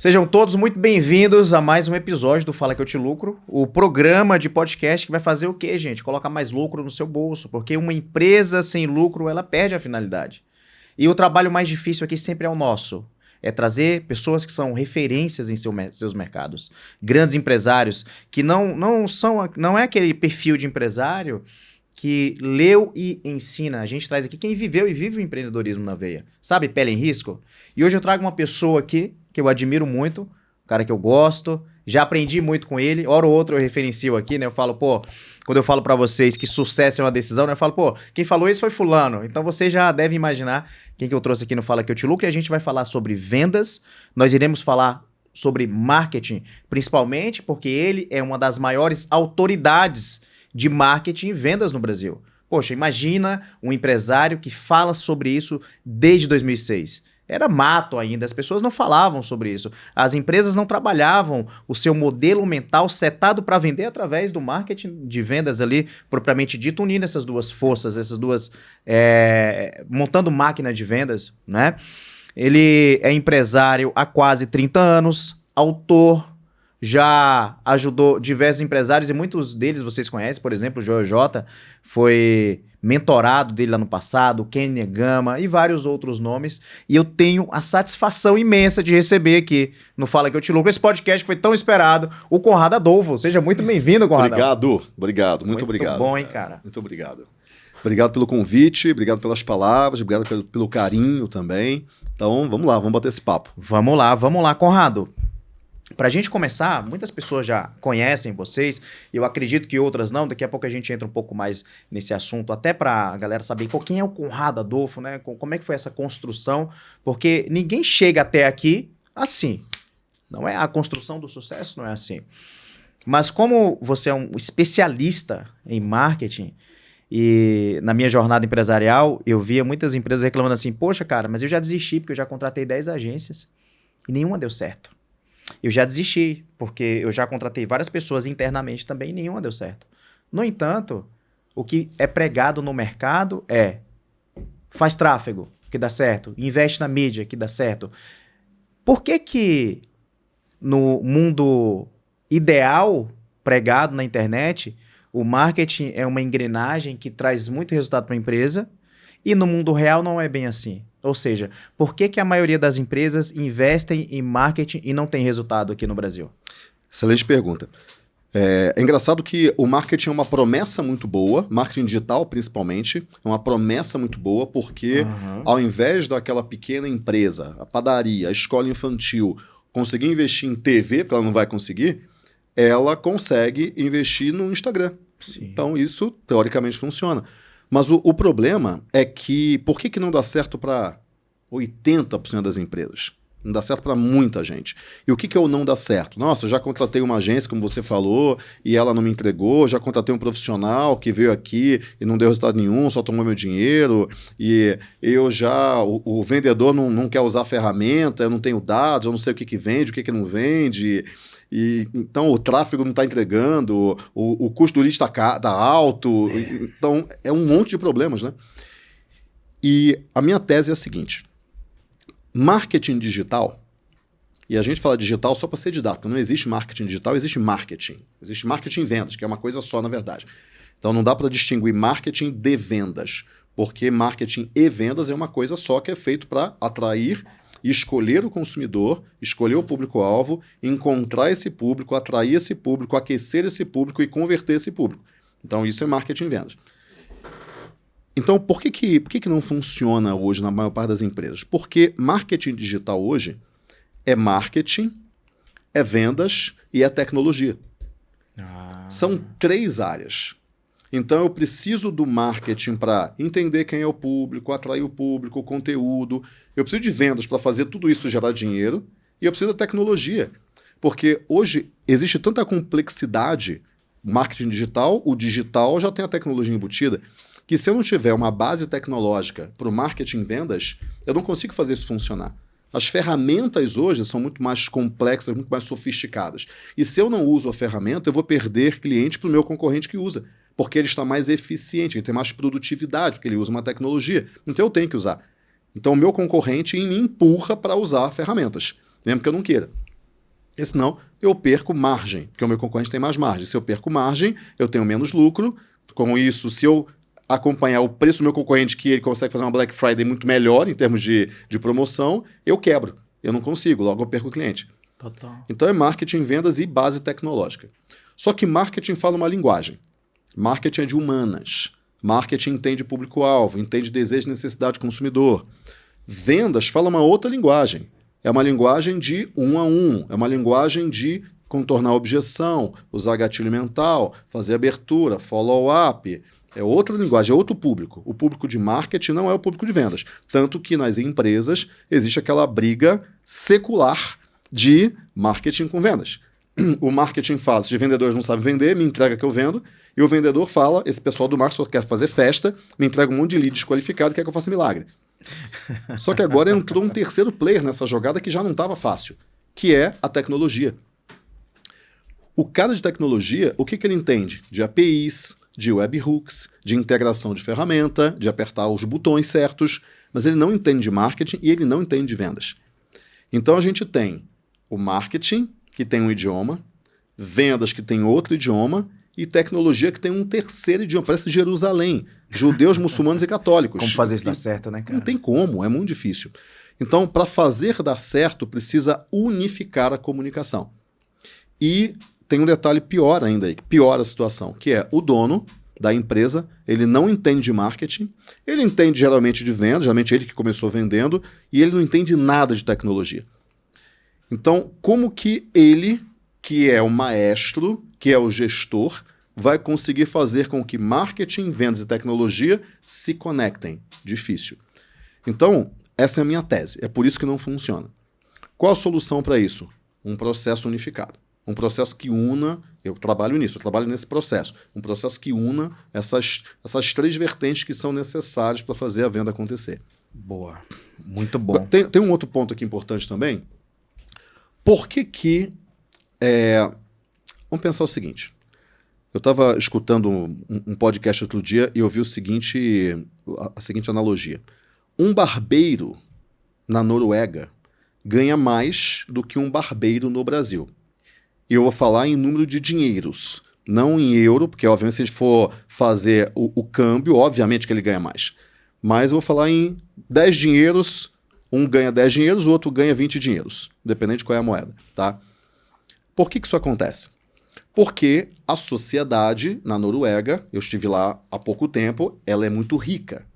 Sejam todos muito bem-vindos a mais um episódio do Fala Que Eu Te Lucro, o programa de podcast que vai fazer o quê, gente? Colocar mais lucro no seu bolso, porque uma empresa sem lucro, ela perde a finalidade. E o trabalho mais difícil aqui sempre é o nosso, é trazer pessoas que são referências em seus mercados, grandes empresários, que não é aquele perfil de empresário que leu e ensina. A gente traz aqui quem viveu e vive o empreendedorismo na veia, sabe, pele em risco? E hoje eu trago uma pessoa aqui que eu admiro muito, um cara que eu gosto, já aprendi muito com ele, hora ou outra eu referencio aqui, né? Eu falo, quando eu falo pra vocês que sucesso é uma decisão, né? Eu falo, quem falou isso foi fulano. Então você já deve imaginar quem que eu trouxe aqui no Fala Que Eu Te Lucro, e a gente vai falar sobre vendas, nós iremos falar sobre marketing, principalmente porque ele é uma das maiores autoridades de marketing e vendas no Brasil. Poxa, imagina um empresário que fala sobre isso desde 2006. Era mato ainda, as pessoas não falavam sobre isso. As empresas não trabalhavam o seu modelo mental setado para vender através do marketing de vendas ali, propriamente dito, unindo essas duas forças, montando máquina de vendas, né? Ele é empresário há quase 30 anos, autor, já ajudou diversos empresários e muitos deles vocês conhecem, por exemplo, o Joel J foi mentorado dele lá no passado, o Ken Negama e vários outros nomes, e eu tenho a satisfação imensa de receber aqui no Fala Que Eu Te Lucro esse podcast que foi tão esperado, o Conrado Adolfo. Seja muito bem-vindo, Conrado. Obrigado, muito obrigado. Muito bom, hein, cara? Muito obrigado. Obrigado pelo convite, obrigado pelas palavras, obrigado pelo carinho também. Então, vamos lá, vamos bater esse papo. Vamos lá, Conrado. Pra gente começar, muitas pessoas já conhecem vocês, eu acredito que outras não, daqui a pouco a gente entra um pouco mais nesse assunto, até pra galera saber, quem é o Conrado Adolfo, né? Como é que foi essa construção? Porque ninguém chega até aqui assim. Não é a construção do sucesso, não é assim. Mas como você é um especialista em marketing, e na minha jornada empresarial, eu via muitas empresas reclamando assim, poxa, cara, mas eu já desisti porque eu já contratei 10 agências e nenhuma deu certo. Eu já desisti, porque eu já contratei várias pessoas internamente também e nenhuma deu certo. No entanto, o que é pregado no mercado é faz tráfego, que dá certo, investe na mídia, que dá certo. Por que no mundo ideal pregado na internet, o marketing é uma engrenagem que traz muito resultado para a empresa e no mundo real não é bem assim? Ou seja, por que a maioria das empresas investem em marketing e não tem resultado aqui no Brasil? Excelente pergunta. É engraçado que o marketing é uma promessa muito boa, marketing digital principalmente, é uma promessa muito boa porque ao invés daquela pequena empresa, a padaria, a escola infantil, conseguir investir em TV, porque ela não vai conseguir, ela consegue investir no Instagram. Sim. Então isso teoricamente funciona. Mas o problema é que por que não dá certo para 80% das empresas? Não dá certo para muita gente. E o que é o não dá certo? Nossa, eu já contratei uma agência, como você falou, e ela não me entregou. Já contratei um profissional que veio aqui e não deu resultado nenhum, só tomou meu dinheiro. E o vendedor não quer usar a ferramenta, eu não tenho dados, eu não sei o que vende, o que não vende. E, então o tráfego não está entregando, o custo do lead está alto, então é um monte de problemas, né? E a minha tese é a seguinte, marketing digital, e a gente fala digital só para ser didático, não existe marketing digital, existe marketing e vendas, que é uma coisa só na verdade. Então não dá para distinguir marketing de vendas, porque marketing e vendas é uma coisa só que é feito para atrair e escolher o consumidor, escolher o público-alvo, encontrar esse público, atrair esse público, aquecer esse público e converter esse público. Então isso é marketing e vendas. Então por que não funciona hoje na maior parte das empresas? Porque marketing digital hoje é marketing, é vendas e é tecnologia. São 3 áreas. Então eu preciso do marketing para entender quem é o público, atrair o público, o conteúdo. Eu preciso de vendas para fazer tudo isso gerar dinheiro. E eu preciso da tecnologia. Porque hoje existe tanta complexidade. Marketing digital, o digital já tem a tecnologia embutida. Que se eu não tiver uma base tecnológica para o marketing e vendas, eu não consigo fazer isso funcionar. As ferramentas hoje são muito mais complexas, muito mais sofisticadas. E se eu não uso a ferramenta, eu vou perder cliente para o meu concorrente que usa. Porque ele está mais eficiente, ele tem mais produtividade, porque ele usa uma tecnologia. Então eu tenho que usar. Então o meu concorrente me empurra para usar ferramentas, mesmo que eu não queira. Porque senão eu perco margem, porque o meu concorrente tem mais margem. Se eu perco margem, eu tenho menos lucro. Com isso, se eu acompanhar o preço do meu concorrente, que ele consegue fazer uma Black Friday muito melhor em termos de promoção, eu quebro. Eu não consigo, logo eu perco o cliente. Total. Então é marketing, vendas e base tecnológica. Só que marketing fala uma linguagem. Marketing é de humanas. Marketing entende público-alvo, entende desejo e necessidade do consumidor. Vendas fala uma outra linguagem. É uma linguagem de um a um, é uma linguagem de contornar a objeção, usar gatilho mental, fazer abertura, follow-up. É outra linguagem, é outro público. O público de marketing não é o público de vendas. Tanto que nas empresas existe aquela briga secular de marketing com vendas. O marketing fala, se os vendedores não sabem vender, me entrega que eu vendo. E o vendedor fala, esse pessoal do marketing só quer fazer festa, me entrega um monte de lead desqualificado e quer que eu faça milagre. Só que agora entrou um terceiro player nessa jogada que já não estava fácil, que é a tecnologia. O cara de tecnologia, o que ele entende? De APIs, de webhooks, de integração de ferramenta, de apertar os botões certos, mas ele não entende de marketing e ele não entende de vendas. Então a gente tem o marketing, que tem um idioma, vendas, que tem outro idioma, e tecnologia, que tem um terceiro idioma. Parece Jerusalém. Judeus, muçulmanos e católicos. Como fazer isso dar certo, né, cara? Não tem como, é muito difícil. Então, para fazer dar certo, precisa unificar a comunicação. E tem um detalhe pior ainda aí, que piora a situação, que é o dono da empresa, ele não entende de marketing, ele entende geralmente de venda, geralmente ele que começou vendendo, e ele não entende nada de tecnologia. Então, como que ele, que é o maestro, que é o gestor, vai conseguir fazer com que marketing, vendas e tecnologia se conectem? Difícil. Então, essa é a minha tese. É por isso que não funciona. Qual a solução para isso? Um processo unificado. Um processo que una... Eu trabalho nisso, eu trabalho nesse processo. Um processo que una essas três vertentes que são necessárias para fazer a venda acontecer. Boa. Muito bom. Tem um outro ponto aqui importante também. Por que vamos pensar o seguinte. Eu estava escutando um podcast outro dia e ouvi a seguinte analogia. Um barbeiro na Noruega ganha mais do que um barbeiro no Brasil. E eu vou falar em número de dinheiros, não em euro, porque obviamente se a gente for fazer o câmbio, obviamente que ele ganha mais. Mas eu vou falar em 10 dinheiros, um ganha 10 dinheiros, o outro ganha 20 dinheiros, dependendo de qual é a moeda, tá? Por que isso acontece? Porque a sociedade na Noruega, eu estive lá há pouco tempo, ela é muito rica.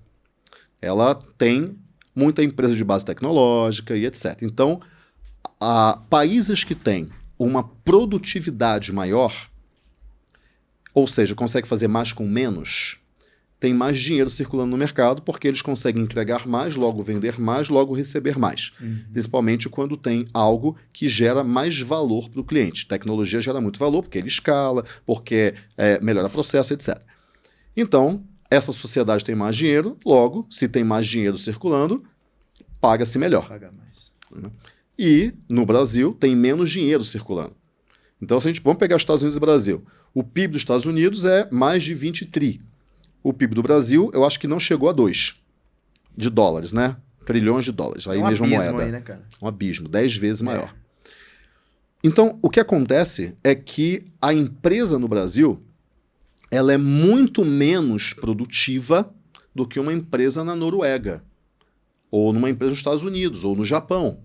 Ela tem muita empresa de base tecnológica e etc. Então, países que têm uma produtividade maior, ou seja, consegue fazer mais com menos, tem mais dinheiro circulando no mercado porque eles conseguem entregar mais, logo vender mais, logo receber mais. Principalmente quando tem algo que gera mais valor para o cliente. Tecnologia gera muito valor porque ele escala, porque melhora processo, etc. Então, essa sociedade tem mais dinheiro, logo, se tem mais dinheiro circulando, paga-se melhor. Paga mais. E, no Brasil, tem menos dinheiro circulando. Então, se a gente vamos pegar Estados Unidos e Brasil, o PIB dos Estados Unidos é mais de 20 tri. O PIB do Brasil, eu acho que não chegou a 2 de dólares, né? Trilhões de dólares. Aí mesma moeda. Aí, né, cara? Um abismo, 10 vezes maior. Então, o que acontece é que a empresa no Brasil, ela é muito menos produtiva do que uma empresa na Noruega, ou numa empresa nos Estados Unidos, ou no Japão.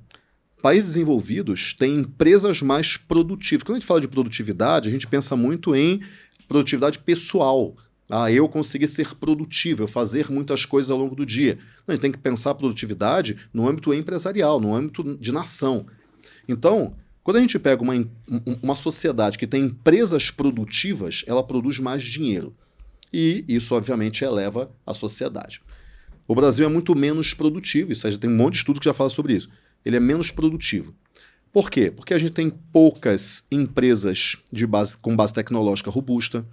Países desenvolvidos têm empresas mais produtivas. Quando a gente fala de produtividade, a gente pensa muito em produtividade pessoal. Eu consegui ser produtivo, eu fazer muitas coisas ao longo do dia. Não, a gente tem que pensar a produtividade no âmbito empresarial, no âmbito de nação. Então, quando a gente pega uma sociedade que tem empresas produtivas, ela produz mais dinheiro. E isso, obviamente, eleva a sociedade. O Brasil é muito menos produtivo, isso aí já tem um monte de estudo que já fala sobre isso. Ele é menos produtivo. Por quê? Porque a gente tem poucas empresas com base tecnológica robusta,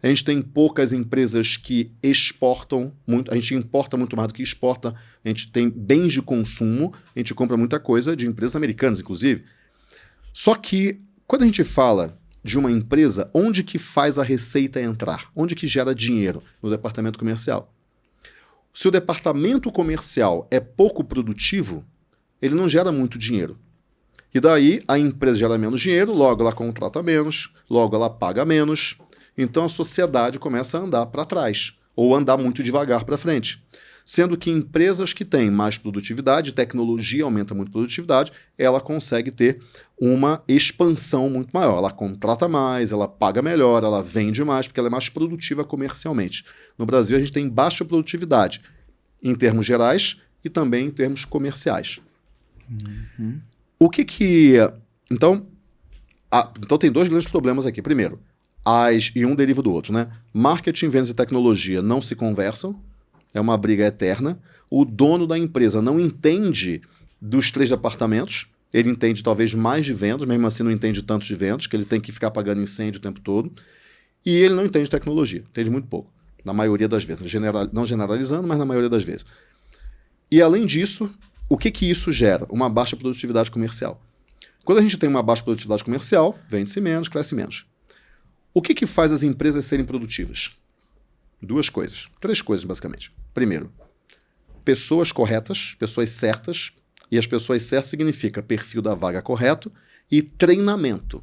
a gente tem poucas empresas que exportam muito, a gente importa muito mais do que exporta, a gente tem bens de consumo, a gente compra muita coisa de empresas americanas, inclusive. Só que, quando a gente fala de uma empresa, onde que faz a receita entrar? Onde que gera dinheiro? No departamento comercial. Se o departamento comercial é pouco produtivo, ele não gera muito dinheiro. E daí a empresa gera menos dinheiro, logo ela contrata menos, logo ela paga menos. Então a sociedade começa a andar para trás, ou andar muito devagar para frente. Sendo que empresas que têm mais produtividade, tecnologia aumenta muito a produtividade, ela consegue ter uma expansão muito maior. Ela contrata mais, ela paga melhor, ela vende mais, porque ela é mais produtiva comercialmente. No Brasil, a gente tem baixa produtividade em termos gerais e também em termos comerciais. Uhum. O que que... Então tem dois grandes problemas aqui. Primeiro, e um deriva do outro, né? Marketing, vendas e tecnologia não se conversam. É uma briga eterna. O dono da empresa não entende dos 3 departamentos. Ele entende talvez mais de vendas, mesmo assim não entende tanto de vendas, que ele tem que ficar apagando incêndio o tempo todo. E ele não entende tecnologia, entende muito pouco, na maioria das vezes. Não generalizando, mas na maioria das vezes. E além disso, o que isso gera? Uma baixa produtividade comercial. Quando a gente tem uma baixa produtividade comercial, vende-se menos, cresce menos. O que faz as empresas serem produtivas? 2 coisas. 3 coisas, basicamente. Primeiro, pessoas corretas, pessoas certas, e as pessoas certas significa perfil da vaga correto e treinamento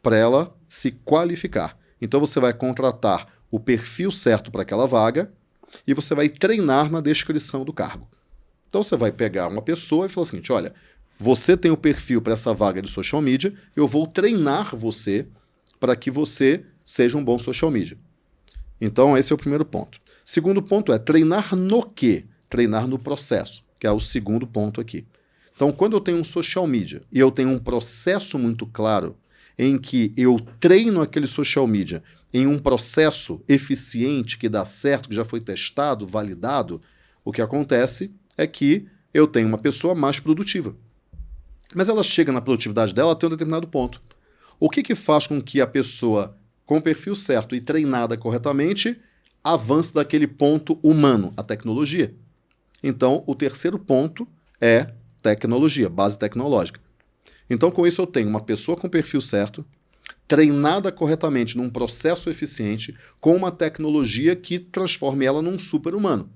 para ela se qualificar. Então você vai contratar o perfil certo para aquela vaga e você vai treinar na descrição do cargo. Então você vai pegar uma pessoa e falar o seguinte, olha, você tem o perfil para essa vaga de social media, eu vou treinar você para que você seja um bom social media. Então, esse é o primeiro ponto. Segundo ponto é treinar no quê? Treinar no processo, que é o segundo ponto aqui. Então, quando eu tenho um social media e eu tenho um processo muito claro em que eu treino aquele social media em um processo eficiente que dá certo, que já foi testado, validado, o que acontece é que eu tenho uma pessoa mais produtiva. Mas ela chega na produtividade dela até um determinado ponto. O que faz com que a pessoa com o perfil certo e treinada corretamente, avance daquele ponto humano, a tecnologia? Então, o terceiro ponto é tecnologia, base tecnológica. Então, com isso, eu tenho uma pessoa com o perfil certo, treinada corretamente num processo eficiente, com uma tecnologia que transforme ela num super-humano,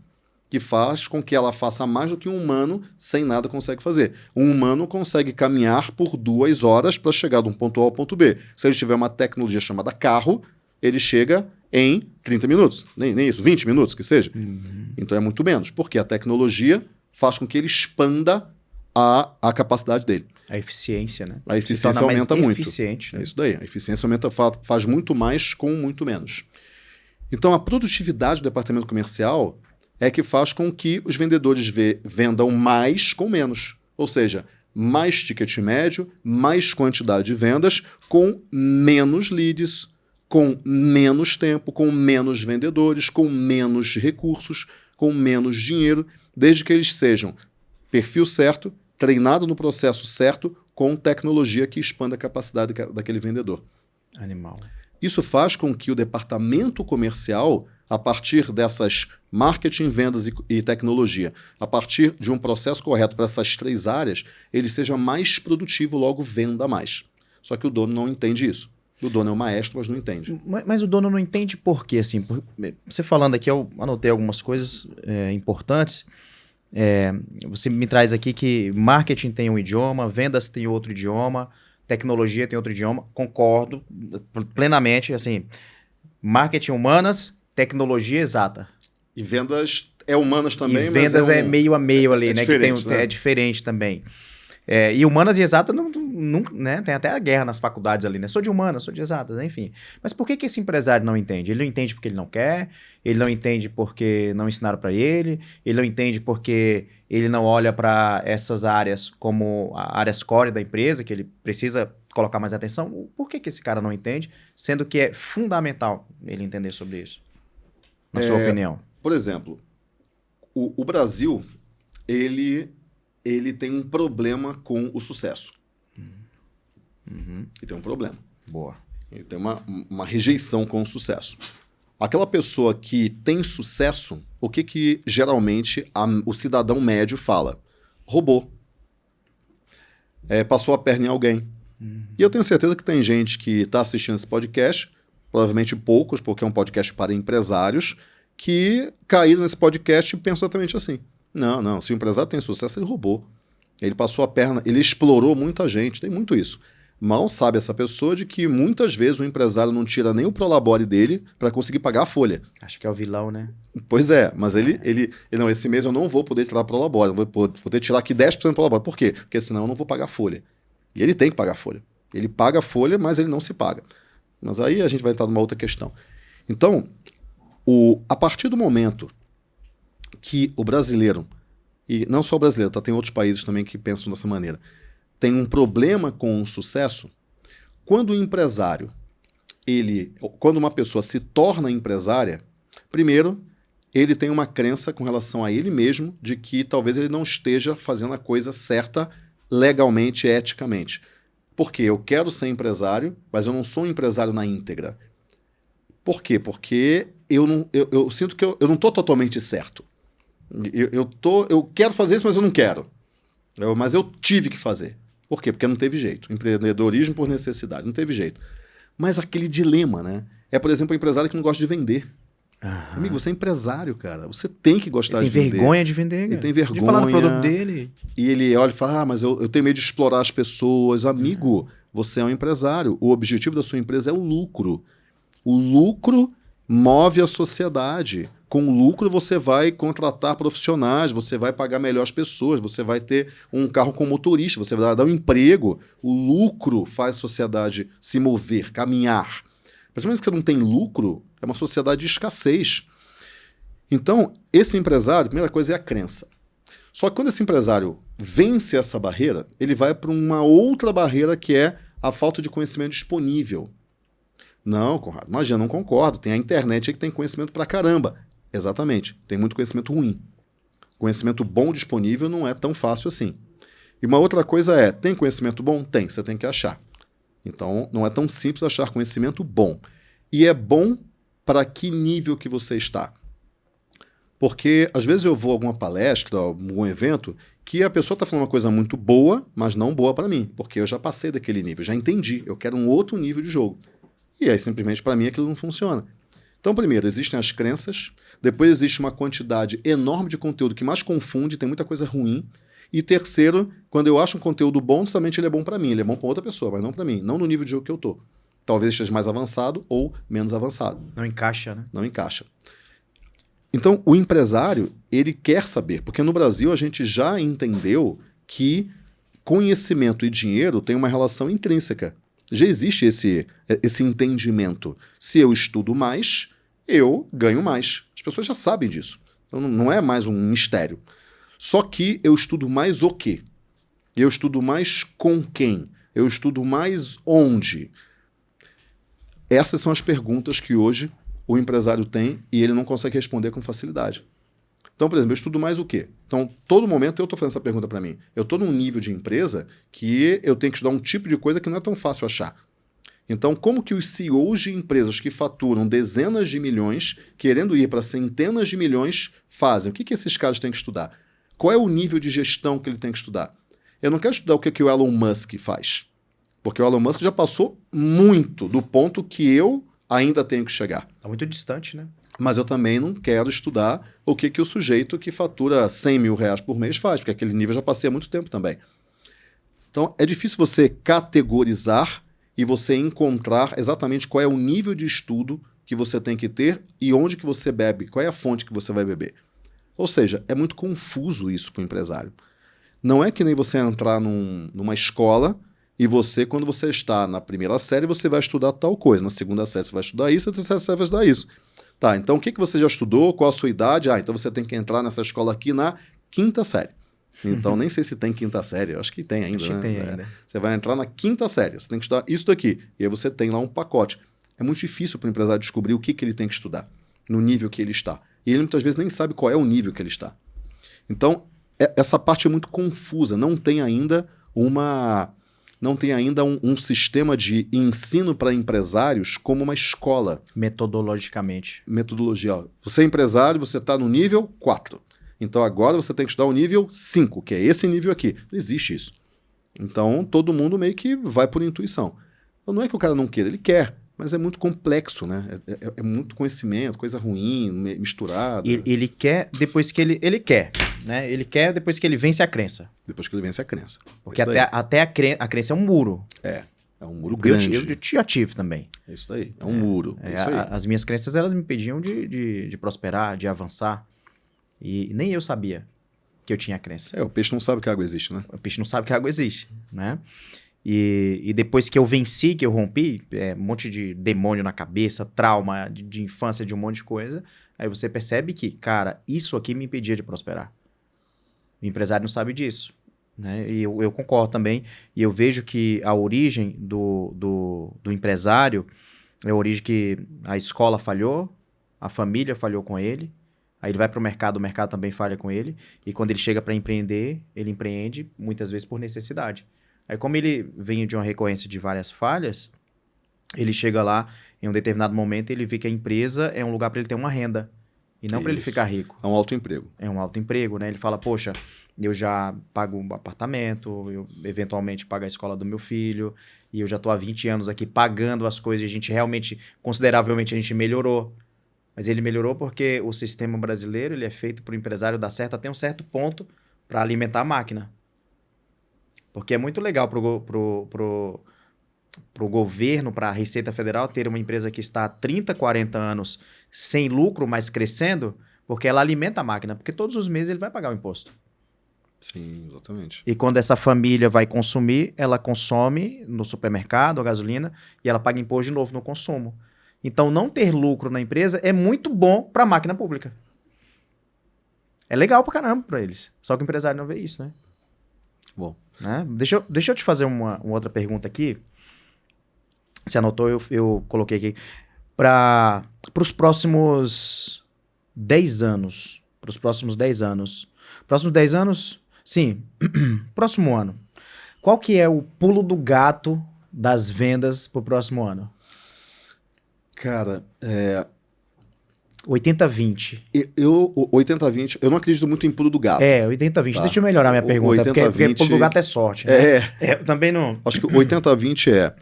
que faz com que ela faça mais do que um humano sem nada consegue fazer. Um humano consegue caminhar por 2 horas para chegar de um ponto A ao ponto B. Se ele tiver uma tecnologia chamada carro, ele chega em 30 minutos. Nem isso, 20 minutos que seja. Uhum. Então é muito menos, porque a tecnologia faz com que ele expanda a capacidade dele. A eficiência, né? A eficiência aumenta muito. Eficiente, né? É isso daí. A eficiência aumenta, faz muito mais com muito menos. Então a produtividade do departamento comercial é que faz com que os vendedores vendam mais com menos. Ou seja, mais ticket médio, mais quantidade de vendas, com menos leads, com menos tempo, com menos vendedores, com menos recursos, com menos dinheiro, desde que eles sejam perfil certo, treinado no processo certo, com tecnologia que expanda a capacidade daquele vendedor. Animal. Isso faz com que o departamento comercial, a partir dessas marketing, vendas e tecnologia, a partir de um processo correto para essas 3 áreas, ele seja mais produtivo, logo venda mais. Só que o dono não entende isso. O dono é um maestro, mas não entende. Mas o dono não entende por quê? Assim, você falando aqui, eu anotei algumas coisas importantes. Você me traz aqui que marketing tem um idioma, vendas tem outro idioma, tecnologia tem outro idioma. Concordo plenamente. Assim, marketing humanas, tecnologia exata. E vendas é humanas também, e vendas mas é meio a meio ali, né? Que né? É diferente também. E humanas e exatas, né? Tem até a guerra nas faculdades ali, né? Sou de humanas, sou de exatas, enfim. Mas por que esse empresário não entende? Ele não entende porque ele não quer, ele não entende porque não ensinaram para ele não entende porque ele não olha para essas áreas como áreas core da empresa, que ele precisa colocar mais atenção. Por que esse cara não entende, sendo que é fundamental ele entender sobre isso? Na sua opinião. Por exemplo, o Brasil, ele tem um problema com o sucesso. Uhum. Ele tem um problema. Boa. Ele tem uma rejeição com o sucesso. Aquela pessoa que tem sucesso, o que geralmente o cidadão médio fala? Roubou. Passou a perna em alguém. Uhum. E eu tenho certeza que tem gente que está assistindo esse podcast, provavelmente poucos, porque é um podcast para empresários, que caíram nesse podcast e pensam exatamente assim. Não, se o empresário tem sucesso, ele roubou. Ele passou a perna, ele explorou muita gente, tem muito isso. Mal sabe essa pessoa de que muitas vezes o empresário não tira nem o prolabore dele para conseguir pagar a folha. Acho que é o vilão, né? Pois é, mas ele não, esse mês eu não vou poder tirar prolabore, vou ter que tirar aqui 10% do prolabore. Por quê? Porque senão eu não vou pagar a folha. E ele tem que pagar a folha. Ele paga a folha, mas ele não se paga. Mas aí a gente vai entrar numa outra questão. Então, a partir do momento que o brasileiro, e não só o brasileiro, tá? Tem outros países também que pensam dessa maneira, tem um problema com o sucesso, quando o empresário, quando uma pessoa se torna empresária, primeiro, ele tem uma crença com relação a ele mesmo de que talvez ele não esteja fazendo a coisa certa legalmente, eticamente. Porque eu quero ser empresário, mas eu não sou um empresário na íntegra. Por quê? Porque eu sinto que eu não estou totalmente certo. Eu quero fazer isso, mas eu não quero. Mas eu tive que fazer. Por quê? Porque não teve jeito. Empreendedorismo por necessidade, não teve jeito. Mas aquele dilema, né? É, por exemplo, o empresário que não gosta de vender. Amigo, você é empresário, cara. Você tem que gostar de vender. Ele tem vergonha de vender, cara. Ele tem vergonha. De falar do produto dele. E ele olha e fala, mas eu tenho medo de explorar as pessoas. Amigo, você é um empresário. O objetivo da sua empresa é o lucro. O lucro move a sociedade. Com o lucro você vai contratar profissionais, você vai pagar melhor as pessoas, você vai ter um carro com motorista, você vai dar um emprego. O lucro faz a sociedade se mover, caminhar. Mas mesmo que você não tem lucro, é uma sociedade de escassez. Então, esse empresário, a primeira coisa é a crença. Só que quando esse empresário vence essa barreira, ele vai para uma outra barreira que é a falta de conhecimento disponível. Não, Conrado, imagina, não concordo. Tem a internet aí que tem conhecimento pra caramba. Exatamente, tem muito conhecimento ruim. Conhecimento bom disponível não é tão fácil assim. E uma outra coisa é, tem conhecimento bom? Tem, você tem que achar. Então, não é tão simples achar conhecimento bom. E é bom para que nível que você está. Porque, às vezes, eu vou a alguma palestra, algum evento, que a pessoa está falando uma coisa muito boa, mas não boa para mim. Porque eu já passei daquele nível, já entendi. Eu quero um outro nível de jogo. E aí, simplesmente, para mim, aquilo não funciona. Então, primeiro, existem as crenças. Depois, existe uma quantidade enorme de conteúdo que mais confunde, tem muita coisa ruim. E terceiro, quando eu acho um conteúdo bom, somente ele é bom para mim. Ele é bom para outra pessoa, mas não para mim. Não no nível de jogo que eu tô. Talvez esteja mais avançado ou menos avançado. Não encaixa, né? Não encaixa. Então, o empresário, ele quer saber. Porque no Brasil, a gente já entendeu que conhecimento e dinheiro têm uma relação intrínseca. Já existe esse entendimento. Se eu estudo mais, eu ganho mais. As pessoas já sabem disso. Então, não é mais um mistério. Só que eu estudo mais o quê? Eu estudo mais com quem? Eu estudo mais onde? Essas são as perguntas que hoje o empresário tem e ele não consegue responder com facilidade. Então, por exemplo, eu estudo mais o quê? Então, todo momento eu estou fazendo essa pergunta para mim. Eu estou num nível de empresa que eu tenho que estudar um tipo de coisa que não é tão fácil achar. Então, como que os CEOs de empresas que faturam dezenas de milhões, querendo ir para centenas de milhões, fazem? O que esses caras têm que estudar? Qual é o nível de gestão que ele tem que estudar? Eu não quero estudar o que o Elon Musk faz. Porque o Elon Musk já passou muito do ponto que eu ainda tenho que chegar. Está muito distante, né? Mas eu também não quero estudar o que o sujeito que fatura 100 mil reais por mês faz, porque aquele nível eu já passei há muito tempo também. Então, é difícil você categorizar e você encontrar exatamente qual é o nível de estudo que você tem que ter e onde que você bebe, qual é a fonte que você vai beber. Ou seja, é muito confuso isso para o empresário. Não é que nem você entrar numa escola e você, quando você está na primeira série, você vai estudar tal coisa. Na segunda série você vai estudar isso, na terceira série você vai estudar isso. Tá, então o que você já estudou? Qual a sua idade? Então você tem que entrar nessa escola aqui na quinta série. Então nem sei se tem quinta série, eu acho que tem ainda, acho né? Que tem ainda. Você vai entrar na quinta série, você tem que estudar isso daqui. E aí você tem lá um pacote. É muito difícil para o empresário descobrir o que ele tem que estudar, no nível que ele está. E ele muitas vezes nem sabe qual é o nível que ele está. Então, essa parte é muito confusa. Não tem ainda um sistema de ensino para empresários como uma escola. Metodologicamente. Metodologia. Você é empresário, você está no nível 4. Então agora você tem que estudar o nível 5, que é esse nível aqui. Não existe isso. Então todo mundo meio que vai por intuição. Então, não é que o cara não queira, ele quer. Mas é muito complexo, né? É muito conhecimento, coisa ruim, misturada. Ele quer depois que ele quer. né? Ele quer depois que ele vence a crença. Depois que ele vence a crença. Porque até a crença é um muro. É um muro grande. Eu já tive também. É isso daí, é um muro. É isso aí. As minhas crenças, elas me impediam de prosperar, de avançar. E nem eu sabia que eu tinha crença. O peixe não sabe que a água existe, né? O peixe não sabe que a água existe, né? E depois que eu venci, que eu rompi, um monte de demônio na cabeça, trauma de infância, de um monte de coisa, aí você percebe que, cara, isso aqui me impedia de prosperar. O empresário não sabe disso, né? E eu concordo também, e eu vejo que a origem do empresário é a origem que a escola falhou, a família falhou com ele, aí ele vai para o mercado também falha com ele, e quando ele chega para empreender, ele empreende muitas vezes por necessidade. Aí como ele vem de uma recorrência de várias falhas, ele chega lá, em um determinado momento, ele vê que a empresa é um lugar para ele ter uma renda, e não para ele ficar rico. É um autoemprego. É um autoemprego, né? Ele fala, poxa, eu já pago um apartamento, eu eventualmente pago a escola do meu filho, e eu já estou há 20 anos aqui pagando as coisas, e a gente realmente, consideravelmente, a gente melhorou. Mas ele melhorou porque o sistema brasileiro ele é feito para o empresário dar certo até um certo ponto para alimentar a máquina. Porque é muito legal pro governo, para a Receita Federal, ter uma empresa que está há 30, 40 anos sem lucro, mas crescendo, porque ela alimenta a máquina. Porque todos os meses ele vai pagar o imposto. Sim, exatamente. E quando essa família vai consumir, ela consome no supermercado, a gasolina, e ela paga imposto de novo no consumo. Então, não ter lucro na empresa é muito bom para a máquina pública. É legal pra caramba para eles. Só que o empresário não vê isso, né? Bom. Né? Deixa eu te fazer uma outra pergunta aqui. Você anotou, eu coloquei aqui. Para os próximos 10 anos. Para os próximos 10 anos. Próximos 10 anos? Sim. Próximo ano. Qual que é o pulo do gato das vendas para o próximo ano? Cara, 80-20. 80-20, eu não acredito muito em pulo do gato. 80-20. Tá. Deixa eu melhorar minha pergunta, porque pulo do gato é sorte. Né? Eu também não... Acho que 80-20 é...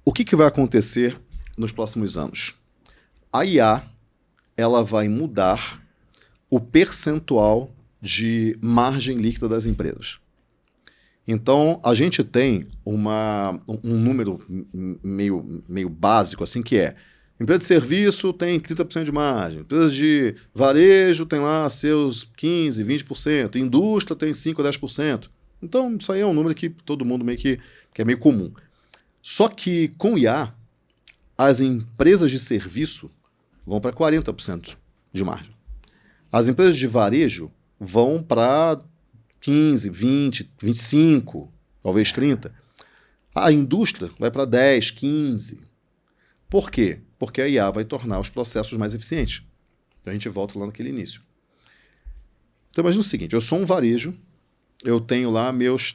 O que vai acontecer nos próximos anos? A IA, ela vai mudar o percentual de margem líquida das empresas. Então, a gente tem um número meio básico, assim, que é: empresa de serviço tem 30% de margem, empresa de varejo tem lá seus 15%, 20%, indústria tem 5% a 10%. Então, isso aí é um número que todo mundo que é meio comum. Só que com IA, as empresas de serviço vão para 40% de margem. As empresas de varejo vão para 15, 20, 25, talvez 30. A indústria vai para 10, 15. Por quê? Porque a IA vai tornar os processos mais eficientes. Então a gente volta lá naquele início. Então imagina o seguinte, eu sou um varejo, eu tenho lá meus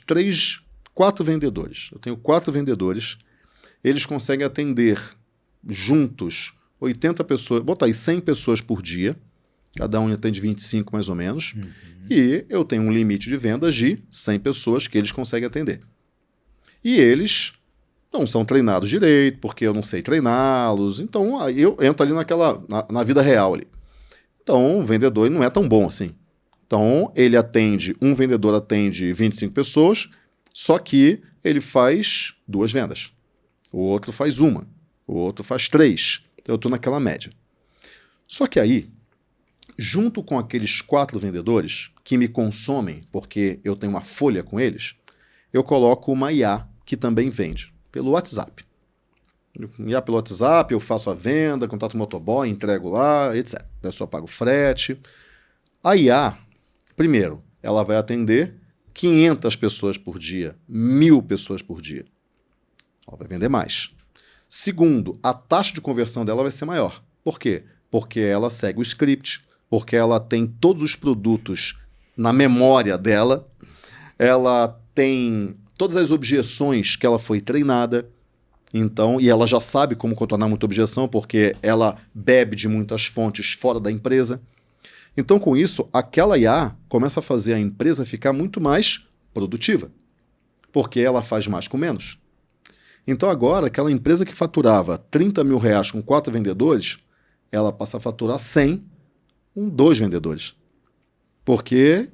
4 vendedores. Eu tenho 4 vendedores, eles conseguem atender juntos 80 pessoas, botar aí 100 pessoas por dia, cada um atende 25 mais ou menos, e eu tenho um limite de vendas de 100 pessoas que eles conseguem atender. E eles não são treinados direito, porque eu não sei treiná-los, então aí eu entro ali na vida real ali. Então o vendedor não é tão bom assim. Então um vendedor atende 25 pessoas, só que ele faz 2 vendas. O outro faz 1, o outro faz 3. Eu estou naquela média. Só que aí, junto com aqueles 4 vendedores que me consomem, porque eu tenho uma folha com eles, eu coloco uma IA que também vende, pelo WhatsApp. IA pelo WhatsApp, eu faço a venda, contato o motoboy, entrego lá, etc. A pessoa paga o frete. A IA, primeiro, ela vai atender 500 pessoas por dia, 1.000 pessoas por dia. Ela vai vender mais. Segundo, a taxa de conversão dela vai ser maior. Por quê? Porque ela segue o script, porque ela tem todos os produtos na memória dela, ela tem todas as objeções que ela foi treinada, então, e ela já sabe como contornar muita objeção, porque ela bebe de muitas fontes fora da empresa. Então, com isso, aquela IA começa a fazer a empresa ficar muito mais produtiva, porque ela faz mais com menos. Então, agora, aquela empresa que faturava 30 mil reais com 4 vendedores, ela passa a faturar 100 com 2 vendedores. Porque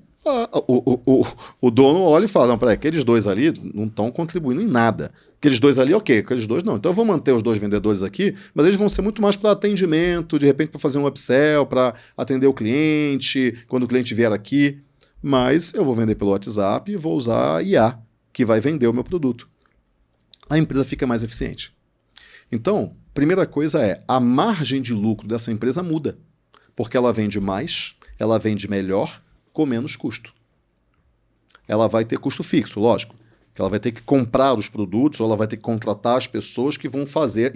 o dono olha e fala, não, peraí, aqueles dois ali não estão contribuindo em nada. Aqueles dois ali, ok, aqueles dois não. Então eu vou manter os 2 vendedores aqui, mas eles vão ser muito mais para atendimento, de repente para fazer um upsell, para atender o cliente, quando o cliente vier aqui. Mas eu vou vender pelo WhatsApp e vou usar a IA, que vai vender o meu produto. A empresa fica mais eficiente. Então, primeira coisa é, a margem de lucro dessa empresa muda, porque ela vende mais, ela vende melhor, com menos custo. Ela vai ter custo fixo, lógico, que ela vai ter que comprar os produtos ou ela vai ter que contratar as pessoas que vão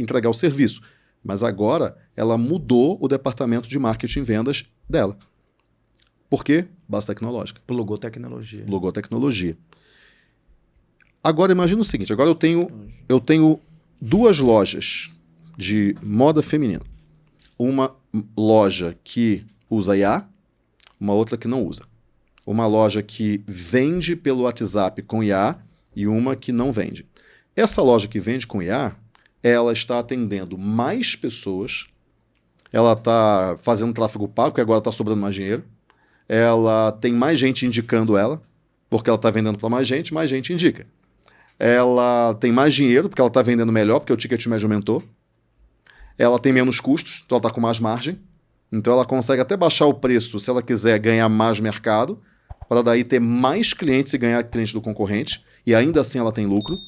entregar o serviço. Mas agora ela mudou o departamento de marketing e vendas dela. Por quê? Base tecnológica. Plugou tecnologia. Plugou tecnologia. Agora imagina o seguinte, agora eu tenho 2 lojas de moda feminina. Uma loja que usa IA, uma outra que não usa. Uma loja que vende pelo WhatsApp com IA e uma que não vende. Essa loja que vende com IA, ela está atendendo mais pessoas, ela está fazendo tráfego pago, porque agora está sobrando mais dinheiro, ela tem mais gente indicando ela, porque ela está vendendo para mais gente indica. Ela tem mais dinheiro, porque ela está vendendo melhor, porque o ticket médio aumentou. Ela tem menos custos, então ela está com mais margem. Então ela consegue até baixar o preço se ela quiser ganhar mais mercado, para daí ter mais clientes e ganhar clientes do concorrente, e ainda assim ela tem lucro.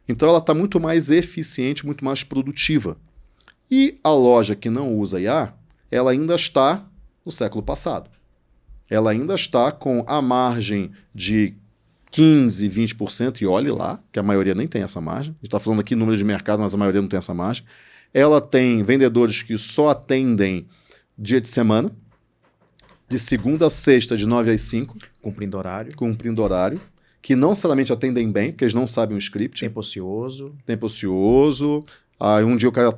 Então ela está muito mais eficiente, muito mais produtiva. E a loja que não usa IA, ela ainda está no século passado. Ela ainda está com a margem de 15%, 20%, e olhe lá, que a maioria nem tem essa margem. A gente está falando aqui número de mercado, mas a maioria não tem essa margem. Ela tem vendedores que só atendem dia de semana, de segunda a sexta, de 9 às 5. Cumprindo horário. Que não necessariamente atendem bem, porque eles não sabem o script. Tempo ocioso. Aí um dia o cara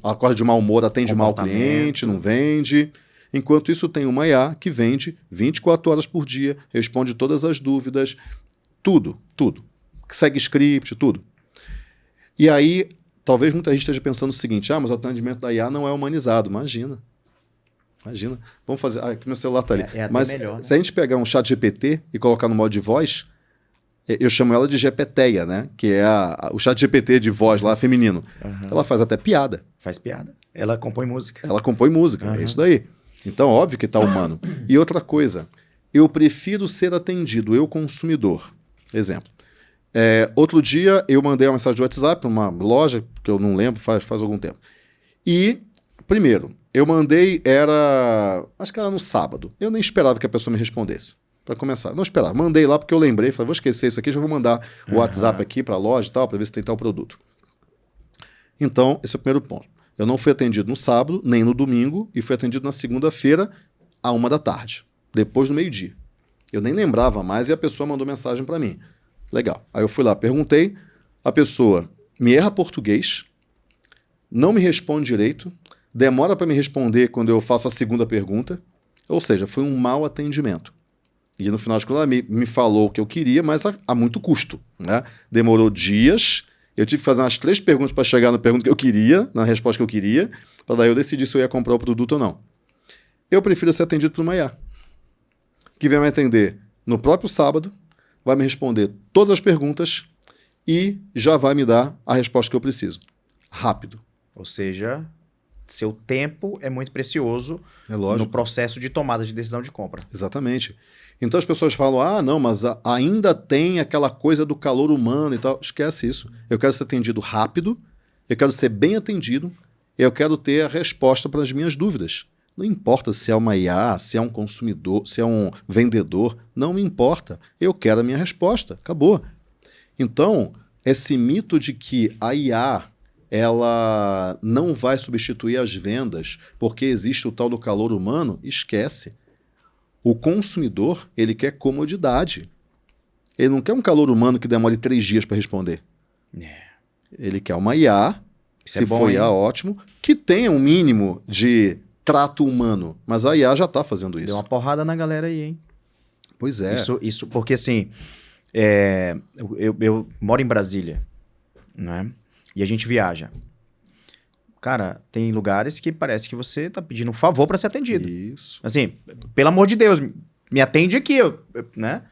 acorda de mau humor, atende mal o cliente, não vende. Enquanto isso, tem uma IA que vende 24 horas por dia, responde todas as dúvidas, tudo. Segue script, tudo. E aí, talvez muita gente esteja pensando o seguinte, mas o atendimento da IA não é humanizado. Imagina. Vamos fazer... aqui meu celular está ali. Mas melhor, né? Se a gente pegar um chat GPT e colocar no modo de voz, eu chamo ela de GPTeia, né? Que é o chat GPT de voz lá, feminino. Uhum. Ela faz até piada. Faz piada. Ela compõe música. Uhum. É isso daí. Então, óbvio que está humano. E outra coisa, eu prefiro ser atendido, eu consumidor. Exemplo. Outro dia eu mandei uma mensagem de WhatsApp para uma loja, que eu não lembro, faz algum tempo. E, primeiro, eu mandei, acho que era no sábado. Eu nem esperava que a pessoa me respondesse. Para começar. Não esperava. Mandei lá porque eu lembrei, falei, vou esquecer isso aqui, já vou mandar o WhatsApp aqui para a loja e tal, para ver se tem tal produto. Então, esse é o primeiro ponto. Eu não fui atendido no sábado, nem no domingo, e fui atendido na segunda-feira, à 13h, depois do meio-dia. Eu nem lembrava mais e a pessoa mandou mensagem para mim. Legal. Aí eu fui lá, perguntei, a pessoa me erra português, não me responde direito, demora para me responder quando eu faço a segunda pergunta, ou seja, foi um mau atendimento. E no final de contas ela me falou o que eu queria, mas a muito custo, né? Demorou dias. Eu tive que fazer umas 3 perguntas para chegar na pergunta que eu queria, na resposta que eu queria, para daí eu decidir se eu ia comprar o produto ou não. Eu prefiro ser atendido por uma IA, que vai me atender no próprio sábado, vai me responder todas as perguntas e já vai me dar a resposta que eu preciso. Rápido. Ou seja, seu tempo é muito precioso no processo de tomada de decisão de compra. Exatamente. Então as pessoas falam, não, mas ainda tem aquela coisa do calor humano e tal. Esquece isso. Eu quero ser atendido rápido, eu quero ser bem atendido, eu quero ter a resposta para as minhas dúvidas. Não importa se é uma IA, se é um consumidor, se é um vendedor, não me importa. Eu quero a minha resposta. Acabou. Então, esse mito de que a IA ela não vai substituir as vendas porque existe o tal do calor humano, esquece. O consumidor, ele quer comodidade. Ele não quer um calor humano que demore 3 dias para responder. Ele quer uma IA, se for IA, ótimo, que tenha um mínimo de trato humano. Mas a IA já está fazendo isso. Deu uma porrada na galera aí, hein? Pois é. Isso porque assim, eu moro em Brasília, né? E a gente viaja. Cara, tem lugares que parece que você tá pedindo um favor para ser atendido. Isso. Assim, pelo amor de Deus, me atende aqui, né?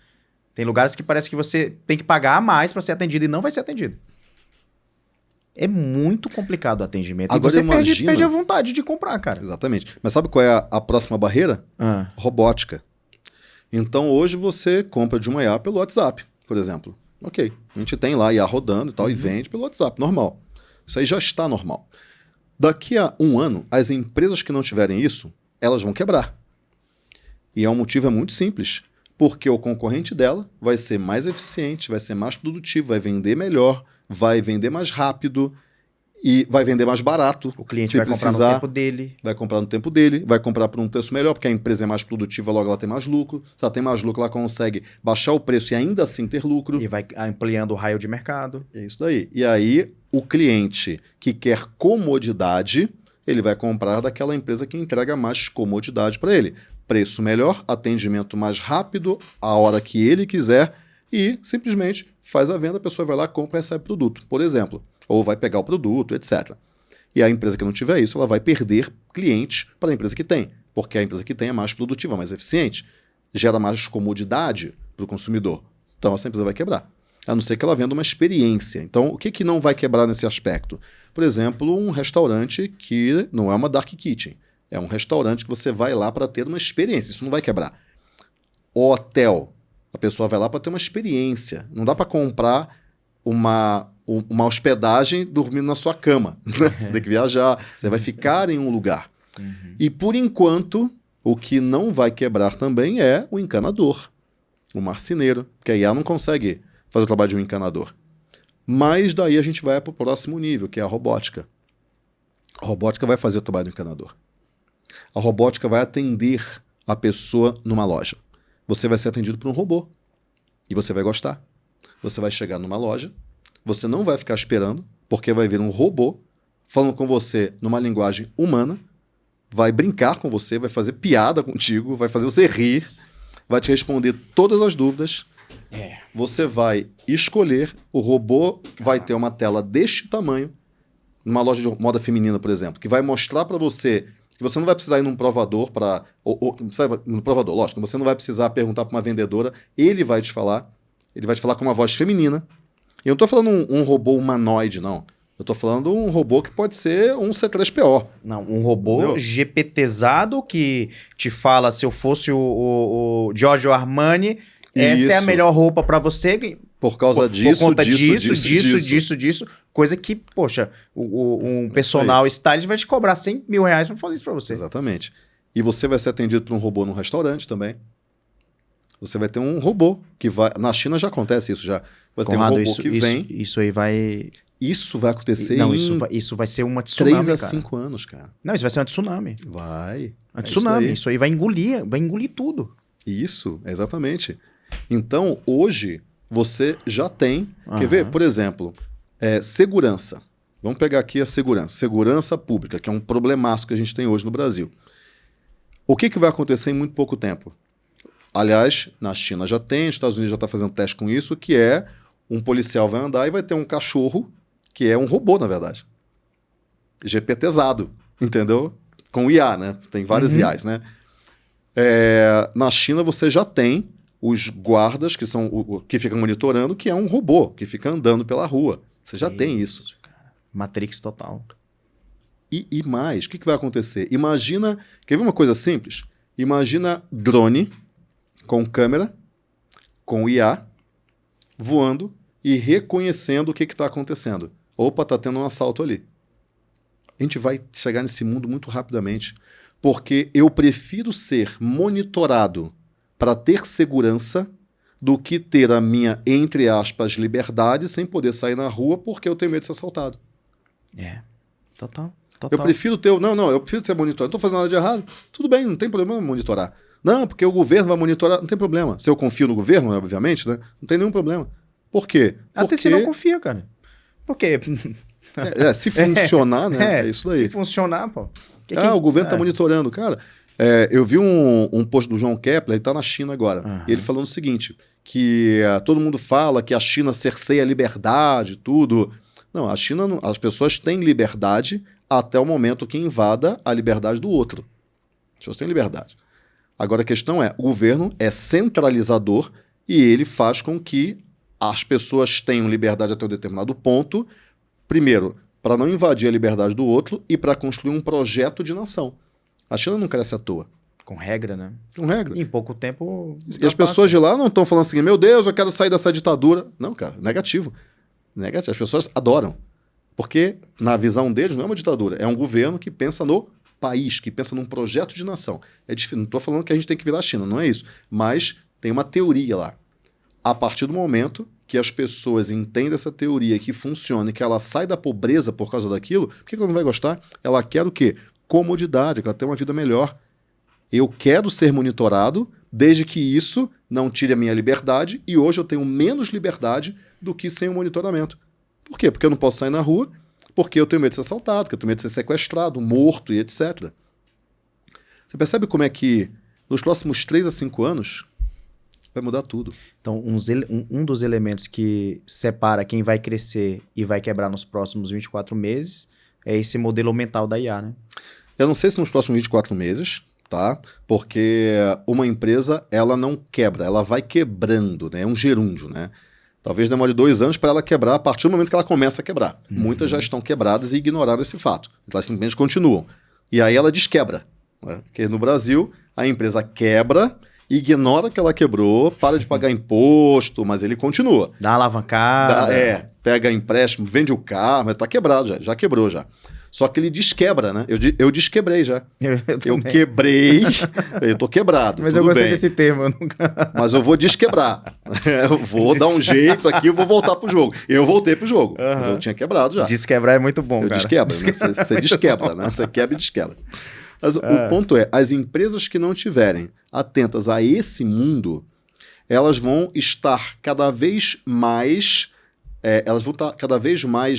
Tem lugares que parece que você tem que pagar a mais para ser atendido e não vai ser atendido. É muito complicado o atendimento. Agora e você imagina... perde a vontade de comprar, cara. Exatamente. Mas sabe qual é a próxima barreira? Robótica. Então hoje você compra de uma IA pelo WhatsApp, por exemplo. Ok, a gente tem lá IA rodando e tal, e vende pelo WhatsApp, normal. Isso aí já está normal. Daqui a um ano, as empresas que não tiverem isso, elas vão quebrar. E o motivo é muito simples. Porque o concorrente dela vai ser mais eficiente, vai ser mais produtivo, vai vender melhor, vai vender mais rápido e vai vender mais barato. O cliente vai comprar no tempo dele. Vai comprar no tempo dele, vai comprar por um preço melhor, porque a empresa é mais produtiva, logo ela tem mais lucro. Se ela tem mais lucro, ela consegue baixar o preço e ainda assim ter lucro. E vai ampliando o raio de mercado. É isso daí. E aí, o cliente que quer comodidade, ele vai comprar daquela empresa que entrega mais comodidade para ele. Preço melhor, atendimento mais rápido, a hora que ele quiser e simplesmente faz a venda, a pessoa vai lá, compra e recebe produto, por exemplo. Ou vai pegar o produto, etc. E a empresa que não tiver isso, ela vai perder clientes para a empresa que tem, porque a empresa que tem é mais produtiva, mais eficiente, gera mais comodidade para o consumidor. Então essa empresa vai quebrar, a não ser que ela venda uma experiência. Então o que não vai quebrar nesse aspecto? Por exemplo, um restaurante que não é uma dark kitchen. É um restaurante que você vai lá para ter uma experiência. Isso não vai quebrar. O hotel, a pessoa vai lá para ter uma experiência. Não dá para comprar uma hospedagem dormindo na sua cama. Você tem que viajar, você vai ficar em um lugar. E, por enquanto, o que não vai quebrar também é o encanador, o marceneiro, que a IA não consegue fazer o trabalho de um encanador. Mas daí a gente vai para o próximo nível, que é a robótica. A robótica vai fazer o trabalho do encanador. A robótica vai atender a pessoa numa loja. Você vai ser atendido por um robô. E você vai gostar. Você vai chegar numa loja, você não vai ficar esperando, porque vai vir um robô falando com você numa linguagem humana, vai brincar com você, vai fazer piada contigo, vai fazer você rir, vai te responder todas as dúvidas. Você vai escolher, o robô vai ter uma tela deste tamanho, numa loja de moda feminina, por exemplo, que vai mostrar para você que você não vai precisar ir num provador para... No provador, lógico, você não vai precisar perguntar para uma vendedora, ele vai te falar com uma voz feminina. E eu não estou falando um robô humanoide, não. Eu estou falando um robô que pode ser um C3PO. Não, um robô GPTzado que te fala, se eu fosse o Giorgio Armani, essa é a melhor roupa para você... Por causa disso, por conta disso. Coisa que, poxa, um personal stylist vai te cobrar R$100 mil para fazer isso para você. Exatamente. E você vai ser atendido por um robô num restaurante também. Você vai ter um robô que vai... Na China já acontece isso já. Vai ter um robô que vem... Isso aí vai... Isso vai acontecer isso vai ser uma tsunami, 3 a 5 anos, cara. Não, isso vai ser uma tsunami. Vai. Uma tsunami. Isso aí vai engolir tudo. Isso, exatamente. Então, hoje... Você já tem... Quer ver? Por exemplo, segurança. Vamos pegar aqui a segurança. Segurança pública, que é um problemaço que a gente tem hoje no Brasil. O que vai acontecer em muito pouco tempo? Aliás, na China já tem, nos Estados Unidos já está fazendo teste com isso, que é um policial vai andar e vai ter um cachorro, que é um robô, na verdade. GPTzado, entendeu? Com IA, né? Tem vários IAs, né? Na China você já tem os guardas, que são que ficam monitorando, que é um robô, que fica andando pela rua. Você já tem isso. Cara. Matrix total. E mais, o que vai acontecer? Imagina, quer ver uma coisa simples? Imagina drone com câmera, com IA, voando e reconhecendo o que está acontecendo. Opa, está tendo um assalto ali. A gente vai chegar nesse mundo muito rapidamente, porque eu prefiro ser monitorado para ter segurança do que ter a minha, entre aspas, liberdade sem poder sair na rua porque eu tenho medo de ser assaltado. Total. Eu prefiro ter... eu prefiro ter monitorado. Não estou fazendo nada de errado. Tudo bem, não tem problema monitorar. Não, porque o governo vai monitorar. Não tem problema. Se eu confio no governo, obviamente, né? Não tem nenhum problema. Por quê? Até se não confia, cara. Por quê? Se funcionar, né? É isso daí. Se funcionar, pô. O governo está monitorando. Cara, eu vi um post do João Kepler, ele está na China agora. E ele falando o seguinte, que todo mundo fala que a China cerceia a liberdade, tudo. Não, a China, as pessoas têm liberdade até o momento que invada a liberdade do outro. As pessoas têm liberdade. Agora a questão é, o governo é centralizador e ele faz com que as pessoas tenham liberdade até um determinado ponto, primeiro, para não invadir a liberdade do outro e para construir um projeto de nação. A China não cresce à toa. Com regra, né? Com regra. E em pouco tempo... E as pessoas de lá não estão falando assim, meu Deus, eu quero sair dessa ditadura. Não, cara, negativo. Negativo. As pessoas adoram. Porque, na visão deles, não é uma ditadura. É um governo que pensa no país, que pensa num projeto de nação. É difícil. Não estou falando que a gente tem que virar a China, não é isso. Mas tem uma teoria lá. A partir do momento que as pessoas entendem essa teoria, que funciona e que ela sai da pobreza por causa daquilo, por que ela não vai gostar? Ela quer o quê? Comodidade, que ela tenha uma vida melhor. Eu quero ser monitorado desde que isso não tire a minha liberdade e hoje eu tenho menos liberdade do que sem o monitoramento. Por quê? Porque eu não posso sair na rua, porque eu tenho medo de ser assaltado, porque eu tenho medo de ser sequestrado, morto e etc. Você percebe como é que nos próximos 3 a 5 anos vai mudar tudo. Então, um dos elementos que separa quem vai crescer e vai quebrar nos próximos 24 meses é esse modelo mental da IA, né? Eu não sei se nos próximos 24 meses, tá? Porque uma empresa, ela não quebra, ela vai quebrando, né? É um gerúndio, né? Talvez demore 2 anos para ela quebrar a partir do momento que ela começa a quebrar. Muitas já estão quebradas e ignoraram esse fato. Elas simplesmente continuam. E aí ela desquebra, né? Porque no Brasil, a empresa quebra, ignora que ela quebrou, para de pagar imposto, mas ele continua. Dá uma alavancada. Pega empréstimo, vende o carro, mas tá quebrado já quebrou já. Só que ele desquebra, né? Eu desquebrei já. Eu quebrei, eu tô quebrado. Mas tudo eu gostei bem. desse termo. Eu nunca... Mas eu vou desquebrar. Eu vou dar um jeito aqui, eu vou voltar pro jogo. Eu voltei pro jogo, mas eu tinha quebrado já. Desquebrar é muito bom, Eu cara. desquebra, né? Você desquebra, né? Você quebra e desquebra. Mas o ponto é, as empresas que não estiverem atentas a esse mundo, elas vão estar cada vez mais,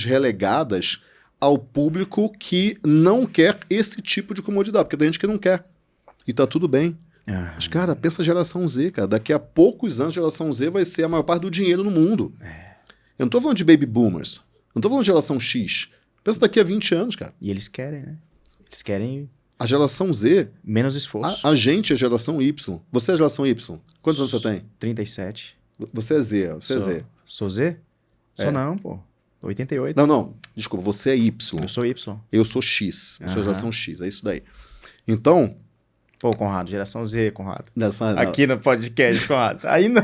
relegadas ao público que não quer esse tipo de comodidade, porque tem gente que não quer. E tá tudo bem. Mas, cara, pensa a geração Z, cara. Daqui a poucos anos, a geração Z vai ser a maior parte do dinheiro no mundo. Eu não tô falando de baby boomers. Não tô falando de geração X. Pensa daqui a 20 anos, cara. E eles querem, né? Eles querem A geração Z... menos esforço. A gente é geração Y. Você é a geração Y. Quantos anos você tem? 37. Você é Z. Você é Z. Sou Z? Sou não, pô. 88. Não. Desculpa, você é Y. Eu sou Y. Eu sou X. Eu sou a geração X. É isso daí. Então... Pô, Conrado, geração Z, Conrado. Não. Aqui no podcast, Conrado. Aí não.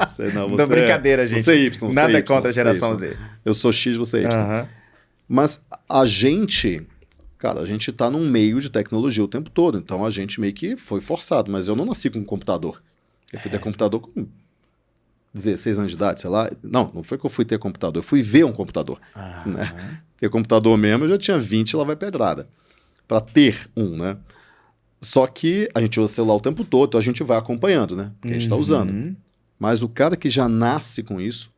Você não, Não, brincadeira, gente. Você é Y. Nada você é contra a geração Z. Z. Eu sou X, você é Y. Mas a gente... Cara, a gente tá num meio de tecnologia o tempo todo. Então a gente meio que foi forçado. Mas eu não nasci com um computador. Eu fui ter computador com 16 anos de idade, sei lá. Não foi que eu fui ter computador. Eu fui ver um computador. Né? Ter computador mesmo, eu já tinha 20 e lá vai pedrada. Para ter um, né? Só que a gente usa celular o tempo todo, então a gente vai acompanhando, né? Porque a gente tá usando. Mas o cara que já nasce com isso,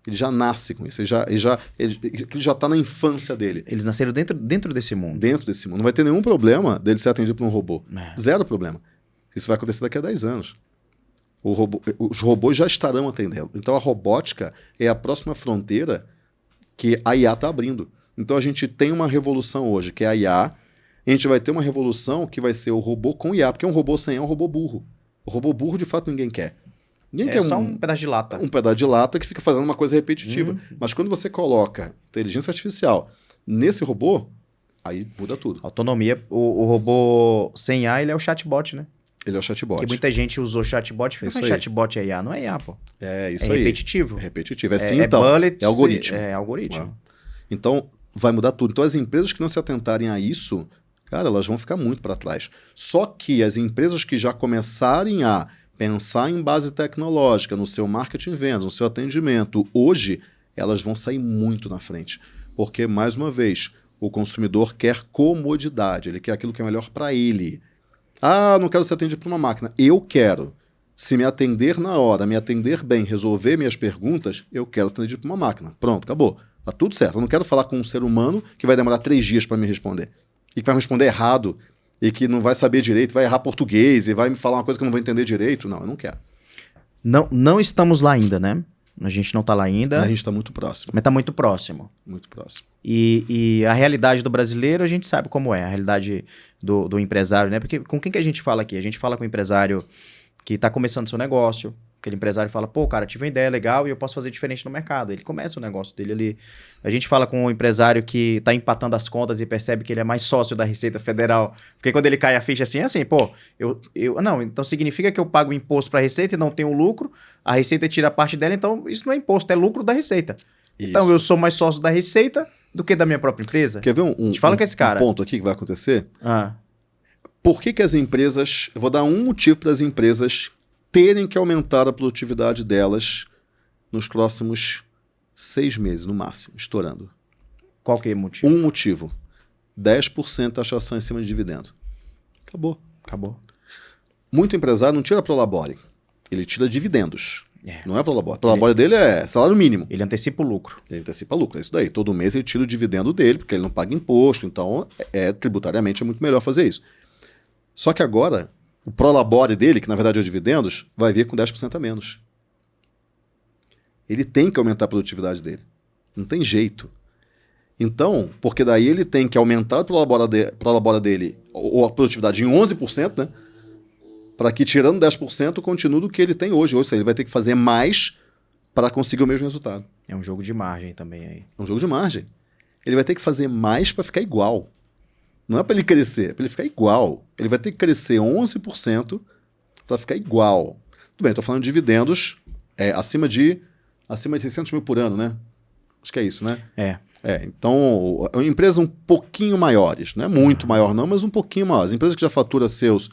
ele já tá na infância dele. Eles nasceram dentro desse mundo. Dentro desse mundo. Não vai ter nenhum problema dele ser atendido por um robô. Zero problema. Isso vai acontecer daqui a 10 anos. Os robôs já estarão atendendo. Então a robótica é a próxima fronteira que a IA está abrindo. Então a gente tem uma revolução hoje, que é a IA. A gente vai ter uma revolução que vai ser o robô com IA, porque um robô sem IA é um robô burro. O robô burro, de fato, ninguém quer. Ninguém quer só um pedaço de lata. Um pedaço de lata que fica fazendo uma coisa repetitiva. Mas quando você coloca inteligência artificial nesse robô, aí muda tudo. Autonomia, o robô sem IA, ele é o chatbot, né? Ele é o chatbot. Porque muita gente usou chatbot e fica, chatbot é IA. Não é IA, pô. É isso aí. É repetitivo. É repetitivo. É sim, então. Bullets, é algoritmo. É algoritmo. Então, vai mudar tudo. Então, as empresas que não se atentarem a isso, cara, elas vão ficar muito para trás. Só que as empresas que já começarem a pensar em base tecnológica, no seu marketing e vendas, no seu atendimento, hoje, elas vão sair muito na frente. Porque, mais uma vez, o consumidor quer comodidade, ele quer aquilo que é melhor para ele. Ah, não quero ser atendido por uma máquina. Eu quero. Se me atender na hora, me atender bem, resolver minhas perguntas, eu quero ser atendido por uma máquina. Pronto, acabou. Tá tudo certo. Eu não quero falar com um ser humano que vai demorar 3 dias para me responder. E que vai me responder errado, e que não vai saber direito, vai errar português, e vai me falar uma coisa que eu não vou entender direito. Não, eu não quero. Não estamos lá ainda, né? A gente não tá lá ainda. A gente tá muito próximo. Mas tá muito próximo. Muito próximo. E a realidade do brasileiro, a gente sabe como é, a realidade do empresário, né? Porque com quem que a gente fala aqui? A gente fala com o empresário que está começando seu negócio, aquele empresário fala, pô, cara, tive uma ideia legal e eu posso fazer diferente no mercado. Ele começa o negócio dele ali. A gente fala com o empresário que está empatando as contas e percebe que ele é mais sócio da Receita Federal. Porque quando ele cai a ficha assim, é assim, pô, não, então significa que eu pago imposto para a Receita e não tenho lucro, a Receita tira a parte dela, então isso não é imposto, é lucro da Receita. Isso. Então eu sou mais sócio da Receita do que da minha própria empresa. Quer ver com esse cara. Um ponto aqui que vai acontecer? Por que as empresas... Eu vou dar um motivo para as empresas terem que aumentar a produtividade delas nos próximos 6 meses, no máximo, estourando. Qual que é o motivo? Um motivo. 10% taxação em cima de dividendo. Acabou. Muito empresário não tira prolabore. Ele tira dividendos. Não é prolabore. Prolabore dele é salário mínimo. Ele antecipa o lucro. Ele antecipa lucro, é isso daí. Todo mês ele tira o dividendo dele, porque ele não paga imposto, então tributariamente é muito melhor fazer isso. Só que agora, o prolabore dele, que na verdade é os dividendos, vai vir com 10% a menos. Ele tem que aumentar a produtividade dele. Não tem jeito. Então, porque daí ele tem que aumentar a prolabore dele, ou a produtividade em 11%, né? Para que, tirando 10%, continue do que ele tem hoje. Ou seja, ele vai ter que fazer mais para conseguir o mesmo resultado. É um jogo de margem também aí. É um jogo de margem. Ele vai ter que fazer mais para ficar igual. Não é para ele crescer, é para ele ficar igual. Ele vai ter que crescer 11% para ficar igual. Tudo bem, estou falando de dividendos acima de 600 mil por ano, né? Acho que é isso, né? Então, empresas um pouquinho maiores, não é muito maior não, mas um pouquinho maior. As empresas que já faturam seus...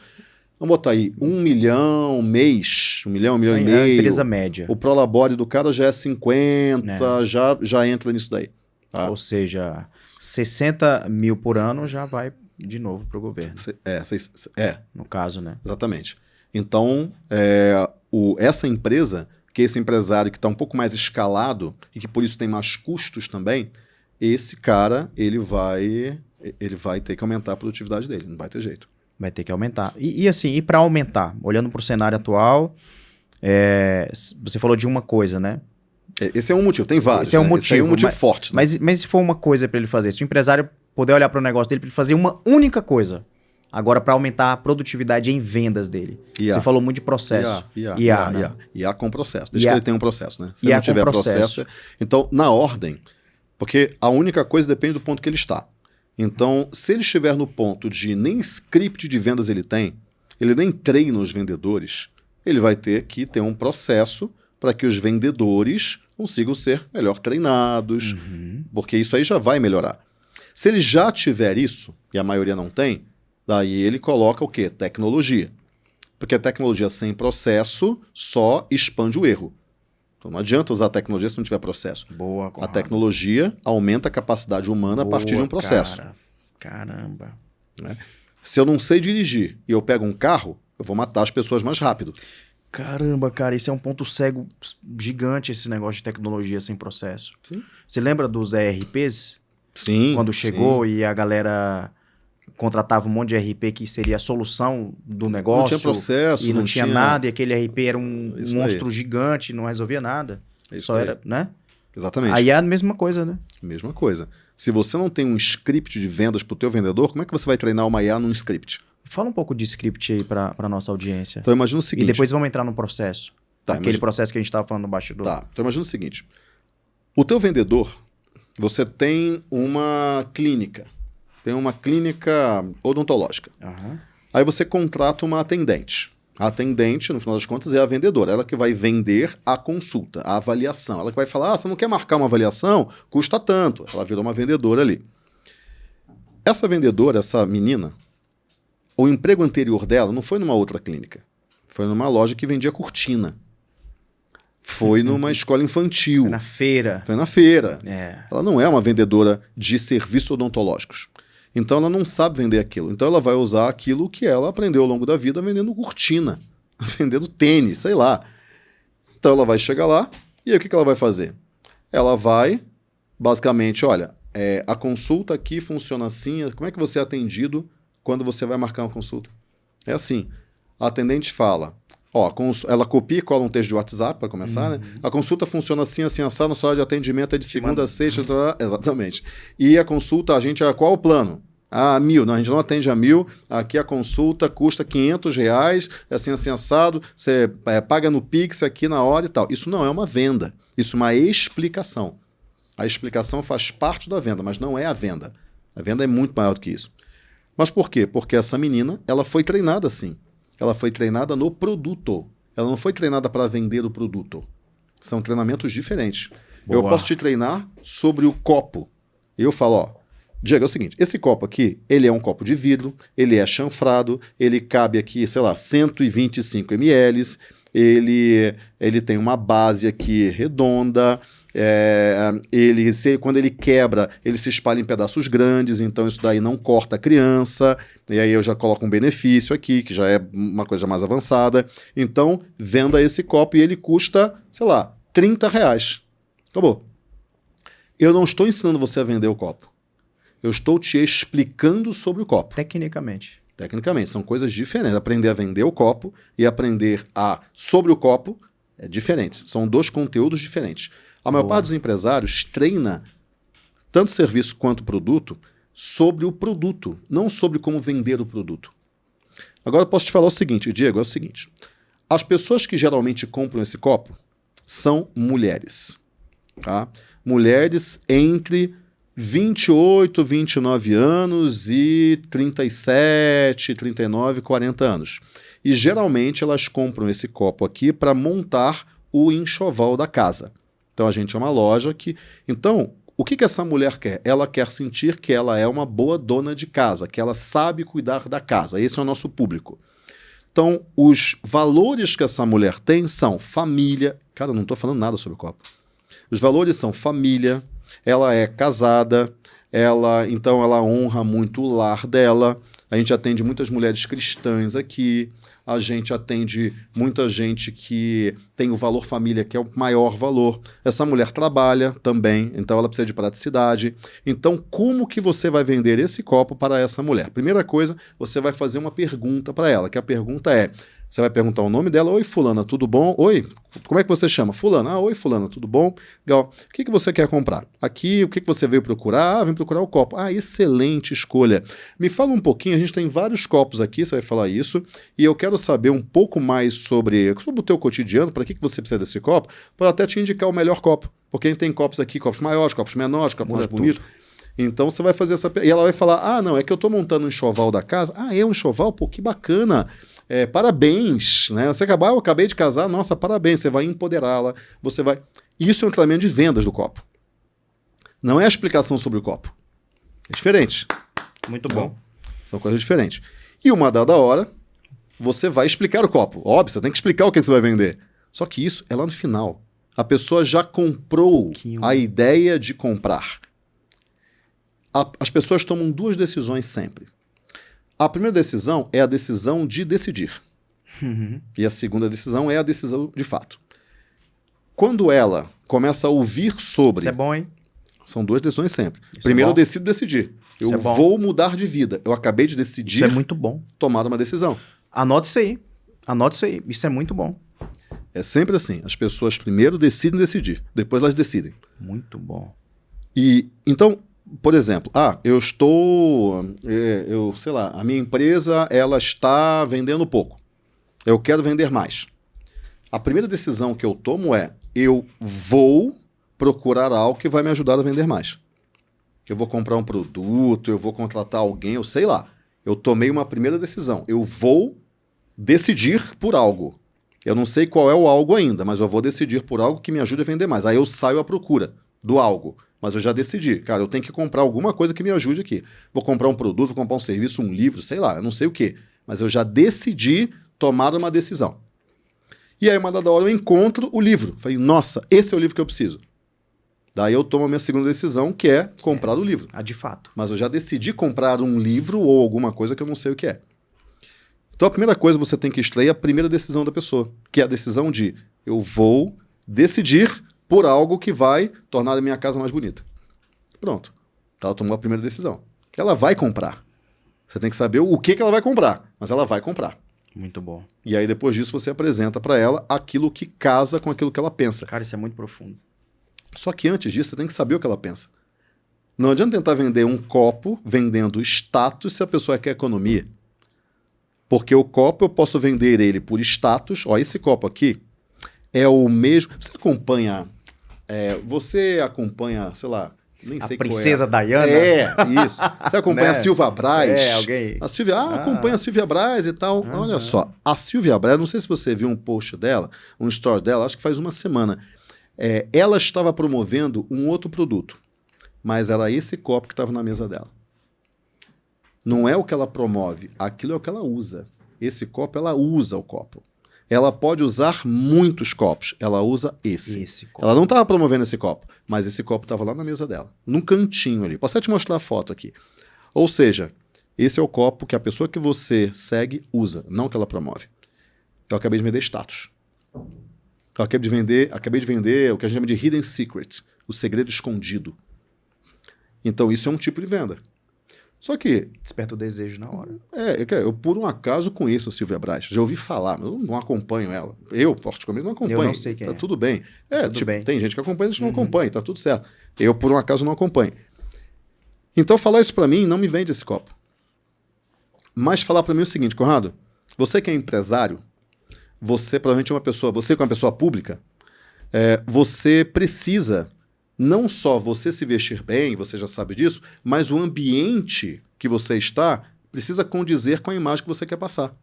Vamos botar aí, 1 milhão mês, 1 milhão, 1 milhão e meio. É a empresa média. O prolabore do cara já é 50, já entra nisso daí. Tá? Ou seja, 60 mil por ano já vai de novo para o governo. No caso, né? Exatamente. Então, essa empresa, que esse empresário que está um pouco mais escalado e que por isso tem mais custos também, esse cara, ele vai ter que aumentar a produtividade dele, não vai ter jeito. Vai ter que aumentar. E para aumentar, olhando para o cenário atual, você falou de uma coisa, né? Esse é um motivo, tem vários. Esse é um motivo. Esse é um motivo forte. Né? Mas se for uma coisa para ele fazer, se o empresário puder olhar para o negócio dele para ele fazer uma única coisa, agora para aumentar a produtividade em vendas dele. Você falou muito de processo. IA com processo. Desde que ele tenha um processo, né? Se IA não tiver com processo. Então, na ordem, porque a única coisa depende do ponto que ele está. Então, se ele estiver no ponto de nem script de vendas ele tem, ele nem treina os vendedores, ele vai ter que ter um processo para que os vendedores consigam ser melhor treinados, porque isso aí já vai melhorar. Se ele já tiver isso, e a maioria não tem, daí ele coloca o quê? Tecnologia. Porque a tecnologia sem processo só expande o erro. Então não adianta usar a tecnologia se não tiver processo. Boa, Conrado. A tecnologia aumenta a capacidade humana a partir de um processo. Caramba. Né? Se eu não sei dirigir e eu pego um carro, eu vou matar as pessoas mais rápido. Caramba, cara, esse é um ponto cego gigante, esse negócio de tecnologia sem processo. Sim. Você lembra dos ERPs? Sim. Quando chegou e a galera contratava um monte de ERP que seria a solução do negócio. Não tinha processo. E não tinha nada, e aquele ERP era um monstro gigante, não resolvia nada. Só era, né? Exatamente. Aí é a mesma coisa, né? Mesma coisa. Se você não tem um script de vendas para o teu vendedor, como é que você vai treinar uma IA num script? Fala um pouco de script aí para a nossa audiência. Então imagina o seguinte... E depois vamos entrar no processo. Aquele processo que a gente estava falando no bastidor. Tá, então imagina o seguinte. O teu vendedor, você tem uma clínica. Tem uma clínica odontológica. Aí você contrata uma atendente. A atendente, no final das contas, é a vendedora. Ela que vai vender a consulta, a avaliação. Ela que vai falar, você não quer marcar uma avaliação? Custa tanto. Ela virou uma vendedora ali. Essa vendedora, essa menina, o emprego anterior dela não foi numa outra clínica. Foi numa loja que vendia cortina. Foi numa escola infantil. Foi na feira. Foi na feira. É. Ela não é uma vendedora de serviços odontológicos. Então ela não sabe vender aquilo. Então ela vai usar aquilo que ela aprendeu ao longo da vida vendendo cortina, vendendo tênis, sei lá. Então ela vai chegar lá e aí o que ela vai fazer? Ela vai, basicamente, olha, a consulta aqui funciona assim, como é que você é atendido quando você vai marcar uma consulta? É assim, a atendente fala, Ó, ela copia e cola um texto de WhatsApp, para começar, né? A consulta funciona assim, assim, assado, nossa hora de atendimento é de segunda a sexta, exatamente. E a consulta, qual o plano? 1.000, não, a gente não atende a 1.000, aqui a consulta custa R$500, assim, assim, assado, você paga no Pix aqui na hora e tal. Isso não é uma venda, isso é uma explicação. A explicação faz parte da venda, mas não é a venda. A venda é muito maior do que isso. Mas por quê? Porque essa menina, ela foi treinada assim. Ela foi treinada no produto. Ela não foi treinada para vender o produto. São treinamentos diferentes. Boa. Eu posso te treinar sobre o copo. Eu falo, ó, Diego, é o seguinte, esse copo aqui, ele é um copo de vidro, ele é chanfrado, ele cabe aqui, sei lá, 125 ml, ele tem uma base aqui redonda, quando ele quebra, ele se espalha em pedaços grandes, então isso daí não corta a criança, e aí eu já coloco um benefício aqui, que já é uma coisa mais avançada. Então, venda esse copo e ele custa, sei lá, R$30. Acabou. Eu não estou ensinando você a vender o copo. Eu estou te explicando sobre o copo. Tecnicamente. Tecnicamente, são coisas diferentes. Aprender a vender o copo e aprender sobre o copo é diferente. São dois conteúdos diferentes. A maior parte dos empresários treina tanto serviço quanto produto sobre o produto, não sobre como vender o produto. Agora eu posso te falar o seguinte, Diego, é o seguinte. As pessoas que geralmente compram esse copo são mulheres. Tá? Mulheres entre 28, 29 anos e 37, 39, 40 anos. E geralmente elas compram esse copo aqui para montar o enxoval da casa. Então a gente é uma loja que... Então, o que essa mulher quer? Ela quer sentir que ela é uma boa dona de casa, que ela sabe cuidar da casa. Esse é o nosso público. Então, os valores que essa mulher tem são família... Cara, eu não estou falando nada sobre o copo. Os valores são família, ela é casada, então ela honra muito o lar dela. A gente atende muitas mulheres cristãs aqui, a gente atende muita gente que tem o valor família, que é o maior valor. Essa mulher trabalha também, então ela precisa de praticidade. Então, como que você vai vender esse copo para essa mulher? Primeira coisa, você vai fazer uma pergunta para ela, que a pergunta é... Você vai perguntar o nome dela. Oi, fulana, tudo bom? Oi, como é que você chama? Fulana. Oi, fulana, tudo bom? Legal. O que você quer comprar? Aqui, o que você veio procurar? Vem procurar o copo. Excelente escolha. Me fala um pouquinho, a gente tem vários copos aqui, você vai falar isso, e eu quero saber um pouco mais sobre o teu cotidiano, para que você precisa desse copo, para até te indicar o melhor copo. Porque a gente tem copos aqui, copos maiores, copos menores, copos mais bonitos. Então você vai fazer essa... E ela vai falar, não, é que eu estou montando um enxoval da casa. É um enxoval? Pô, que bacana. Parabéns, né? Eu acabei de casar, nossa, parabéns, você vai empoderá-la, você vai... Isso é um treinamento de vendas do copo. Não é a explicação sobre o copo. É diferente. Muito bom. São coisas diferentes. E uma dada hora, você vai explicar o copo. Óbvio, você tem que explicar o que você vai vender. Só que isso é lá no final. A pessoa já comprou a ideia de comprar. As pessoas tomam duas decisões sempre. A primeira decisão é a decisão de decidir. E a segunda decisão é a decisão de fato. Quando ela começa a ouvir sobre... Isso é bom, hein? São duas decisões sempre. Primeiro eu decido decidir. Eu vou mudar de vida. Eu acabei de decidir... Isso é muito bom. Tomar uma decisão. Anote isso aí. Anote isso aí. Isso é muito bom. É sempre assim. As pessoas primeiro decidem decidir. Depois elas decidem. Muito bom. E então... Por exemplo, sei lá, a minha empresa ela está vendendo pouco. Eu quero vender mais. A primeira decisão que eu tomo é, eu vou procurar algo que vai me ajudar a vender mais. Eu vou comprar um produto, eu vou contratar alguém, eu sei lá. Eu tomei uma primeira decisão. Eu vou decidir por algo. Eu não sei qual é o algo ainda, mas eu vou decidir por algo que me ajude a vender mais. Aí eu saio à procura do algo. Mas eu já decidi, cara, eu tenho que comprar alguma coisa que me ajude aqui. Vou comprar um produto, vou comprar um serviço, um livro, sei lá, eu não sei o quê. Mas eu já decidi tomar uma decisão. E aí, uma dada hora, eu encontro o livro. Falei, nossa, esse é o livro que eu preciso. Daí eu tomo a minha segunda decisão, que é comprar o livro. De fato. Mas eu já decidi comprar um livro ou alguma coisa que eu não sei o que é. Então a primeira coisa você tem que extrair é a primeira decisão da pessoa, que é a decisão de eu vou decidir por algo que vai tornar a minha casa mais bonita. Pronto. Ela tomou a primeira decisão. Ela vai comprar. Você tem que saber o que ela vai comprar, mas ela vai comprar. Muito bom. E aí, depois disso, você apresenta para ela aquilo que casa com aquilo que ela pensa. Cara, isso é muito profundo. Só que antes disso, você tem que saber o que ela pensa. Não adianta tentar vender um copo vendendo status se a pessoa quer economia. Porque o copo eu posso vender ele por status. Ó, esse copo aqui é o mesmo... Você acompanha, sei lá, nem sei qual é. A Princesa Diana? Isso. Você acompanha Né? a Silvia Braz. Alguém... A Silvia, acompanha a Silvia Braz e tal. Olha só, a Silvia Braz, não sei se você viu um post dela, um story dela, acho que faz uma semana. Ela estava promovendo um outro produto, mas era esse copo que estava na mesa dela. Não é o que ela promove, aquilo é o que ela usa. Esse copo, ela usa o copo. Ela pode usar muitos copos, ela usa esse copo. Ela não estava promovendo esse copo, mas esse copo estava lá na mesa dela, num cantinho ali. Posso até te mostrar a foto aqui. Ou seja, esse é o copo que a pessoa que você segue usa, não que ela promove. Eu acabei de vender status. Eu acabei de vender o que a gente chama de hidden secret, o segredo escondido. Então isso é um tipo de venda. Só que... Desperta o desejo na hora. Eu por um acaso conheço a Silvia Braz. Já ouvi falar, mas eu não acompanho ela. Eu, particularmente, não acompanho. Eu não sei quem tá tudo bem. Bem. Tem gente que acompanha e gente não acompanha, tá tudo certo. Eu, por um acaso, não acompanho. Então, falar isso pra mim não me vende esse copo. Mas falar pra mim o seguinte, Conrado, você que é empresário, você provavelmente é uma pessoa, você que é uma pessoa pública, você precisa... Não só você se vestir bem, você já sabe disso, mas o ambiente que você está precisa condizer com a imagem que você quer passar.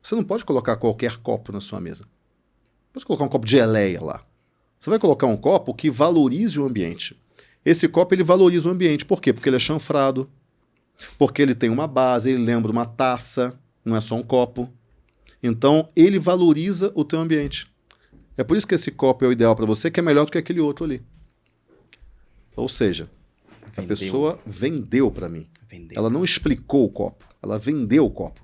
Você não pode colocar qualquer copo na sua mesa. Pode colocar um copo de geleia lá. Você vai colocar um copo que valorize o ambiente. Esse copo ele valoriza o ambiente. Por quê? Porque ele é chanfrado, porque ele tem uma base, ele lembra uma taça, não é só um copo. Então, ele valoriza o teu ambiente. É por isso que esse copo é o ideal para você, que é melhor do que aquele outro ali. Ou seja, a pessoa vendeu para mim. Ela não explicou o copo, ela vendeu o copo.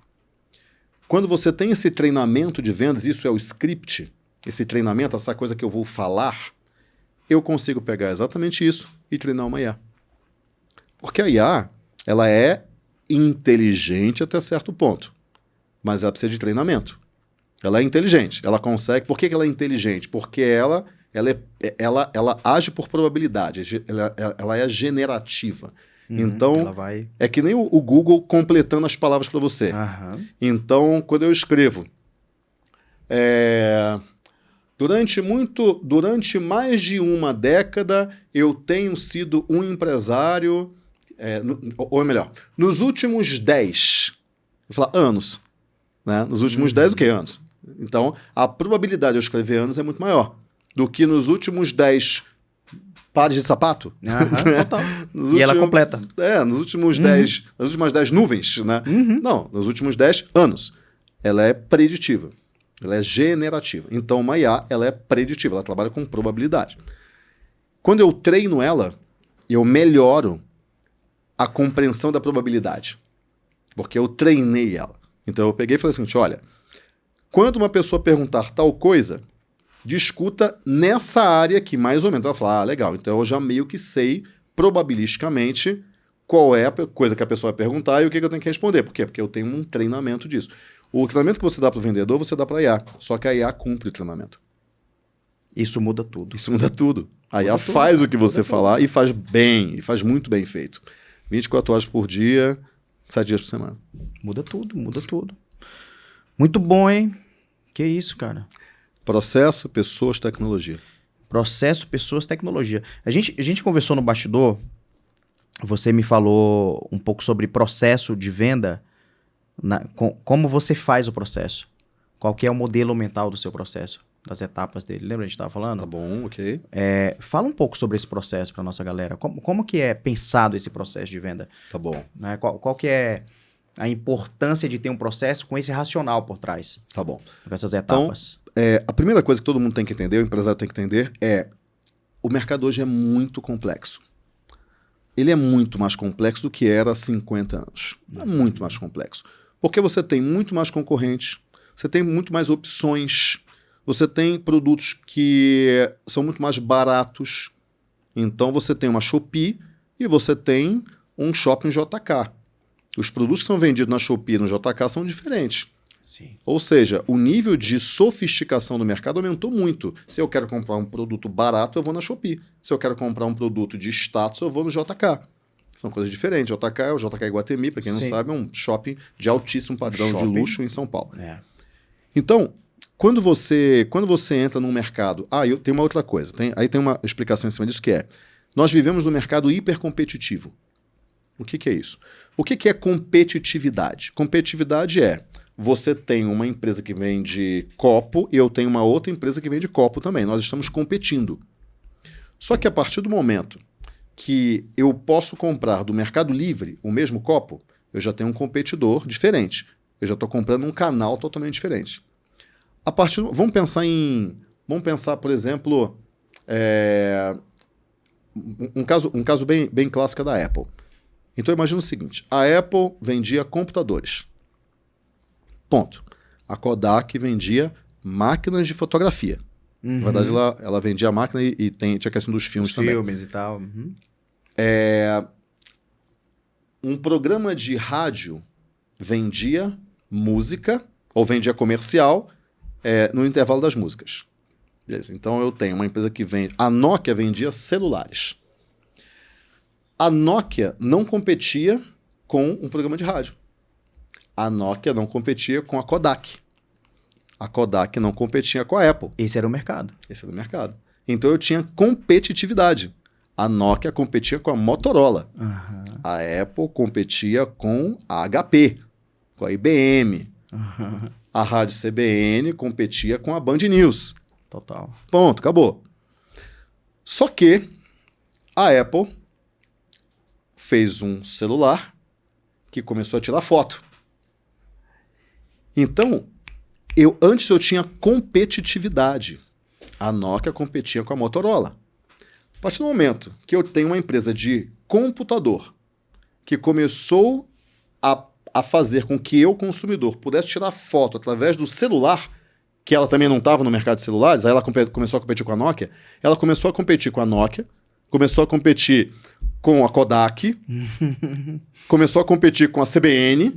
Quando você tem esse treinamento de vendas, isso é o script, esse treinamento, essa coisa que eu vou falar, eu consigo pegar exatamente isso e treinar uma IA. Porque a IA, ela é inteligente até certo ponto, mas ela precisa de treinamento. Ela é inteligente, ela consegue... Por que ela é inteligente? Porque ela age por probabilidade, ela é generativa. Então, é que nem o Google completando as palavras para você. Então, quando eu escrevo, durante mais de uma década, eu tenho sido um empresário, ou melhor, nos últimos 10, vou falar anos, né? Nos últimos 10 o que anos? Então, a probabilidade de eu escrever anos é muito maior do que nos últimos 10 pares de sapato. Total. E ela completa. Nos últimos 10, nas últimas 10 nuvens, né? Não, nos últimos 10 anos. Ela é preditiva. Ela é generativa. Então, uma IA, ela é preditiva. Ela trabalha com probabilidade. Quando eu treino ela, eu melhoro a compreensão da probabilidade. Porque eu treinei ela. Então, eu peguei e falei assim, olha, quando uma pessoa perguntar tal coisa... discuta nessa área aqui, mais ou menos. Ela fala, legal, então eu já meio que sei, probabilisticamente, qual é a coisa que a pessoa vai perguntar e o que eu tenho que responder. Por quê? Porque eu tenho um treinamento disso. O treinamento que você dá para o vendedor, você dá para a IA. Só que a IA cumpre o treinamento. Isso muda tudo. Isso muda tudo. A IA faz o que você falar e faz bem, e faz muito bem feito. 24 horas por dia, 7 dias por semana. Muda tudo, muda tudo. Muito bom, hein? Que isso, cara. Processo, pessoas, tecnologia. Processo, pessoas, tecnologia. A gente conversou no bastidor, você me falou um pouco sobre processo de venda, como você faz o processo. Qual que é o modelo mental do seu processo, das etapas dele. Lembra que a gente estava falando? Tá bom, ok. Fala um pouco sobre esse processo para nossa galera. Como que é pensado esse processo de venda? Tá bom. Né? Qual que é a importância de ter um processo com esse racional por trás? Tá bom. Com essas etapas. Então, a primeira coisa que todo mundo tem que entender, o empresário tem que entender, o mercado hoje é muito complexo. Ele é muito mais complexo do que era há 50 anos. É muito mais complexo. Porque você tem muito mais concorrentes, você tem muito mais opções, você tem produtos que são muito mais baratos. Então você tem uma Shopee e você tem um shopping JK. Os produtos que são vendidos na Shopee e no JK são diferentes. Sim. Ou seja, o nível de sofisticação do mercado aumentou muito. Se eu quero comprar um produto barato, eu vou na Shopee. Se eu quero comprar um produto de status, eu vou no JK. São coisas diferentes. JK é o JK Iguatemi, para quem não sabe, é um shopping de altíssimo padrão de luxo em São Paulo. É. Então, quando você entra num mercado... eu tenho uma outra coisa. Aí tem uma explicação em cima disso que é... Nós vivemos num mercado hipercompetitivo. O que é isso? O que é competitividade? Competitividade é... Você tem uma empresa que vende copo e eu tenho uma outra empresa que vende copo também. Nós estamos competindo. Só que a partir do momento que eu posso comprar do Mercado Livre o mesmo copo, eu já tenho um competidor diferente. Eu já estou comprando um canal totalmente diferente. Vamos pensar, por exemplo, um caso bem clássico da Apple. Então imagina o seguinte, a Apple vendia computadores. Ponto. A Kodak vendia máquinas de fotografia. Na verdade, ela vendia a máquina e tinha a questão dos filmes também. Filmes e tal. Uhum. Um programa de rádio vendia música, ou vendia comercial, no intervalo das músicas. Beleza. Então eu tenho uma empresa que vende... A Nokia vendia celulares. A Nokia não competia com um programa de rádio. A Nokia não competia com a Kodak. A Kodak não competia com a Apple. Esse era o mercado. Esse era o mercado. Então eu tinha competitividade. A Nokia competia com a Motorola. Uhum. A Apple competia com a HP, com a IBM. Uhum. A Rádio CBN competia com a Band News. Total. Ponto, acabou. Só que a Apple fez um celular que começou a tirar foto. Então, antes eu tinha competitividade. A Nokia competia com a Motorola. A partir do momento que eu tenho uma empresa de computador que começou a fazer com que eu, consumidor, pudesse tirar foto através do celular, que ela também não estava no mercado de celulares, aí ela começou a competir com a Nokia, ela começou a competir com a Nokia, começou a competir com a Kodak, começou a competir com a CBN,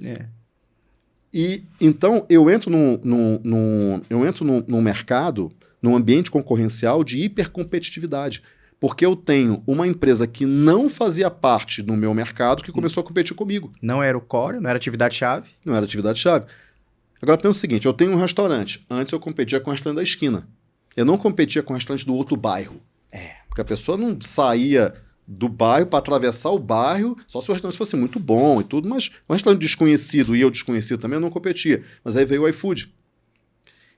e então eu entro num mercado, num ambiente concorrencial de hipercompetitividade. Porque eu tenho uma empresa que não fazia parte do meu mercado que começou a competir comigo. Não era o core, não era atividade-chave? Não era atividade-chave. Agora pensa o seguinte, eu tenho um restaurante. Antes eu competia com o restaurante da esquina. Eu não competia com o restaurante do outro bairro. Porque a pessoa não saía do bairro para atravessar o bairro, só se o restaurante fosse muito bom e tudo, mas um restaurante desconhecido e eu desconhecido também, eu não competia. Mas aí veio o iFood.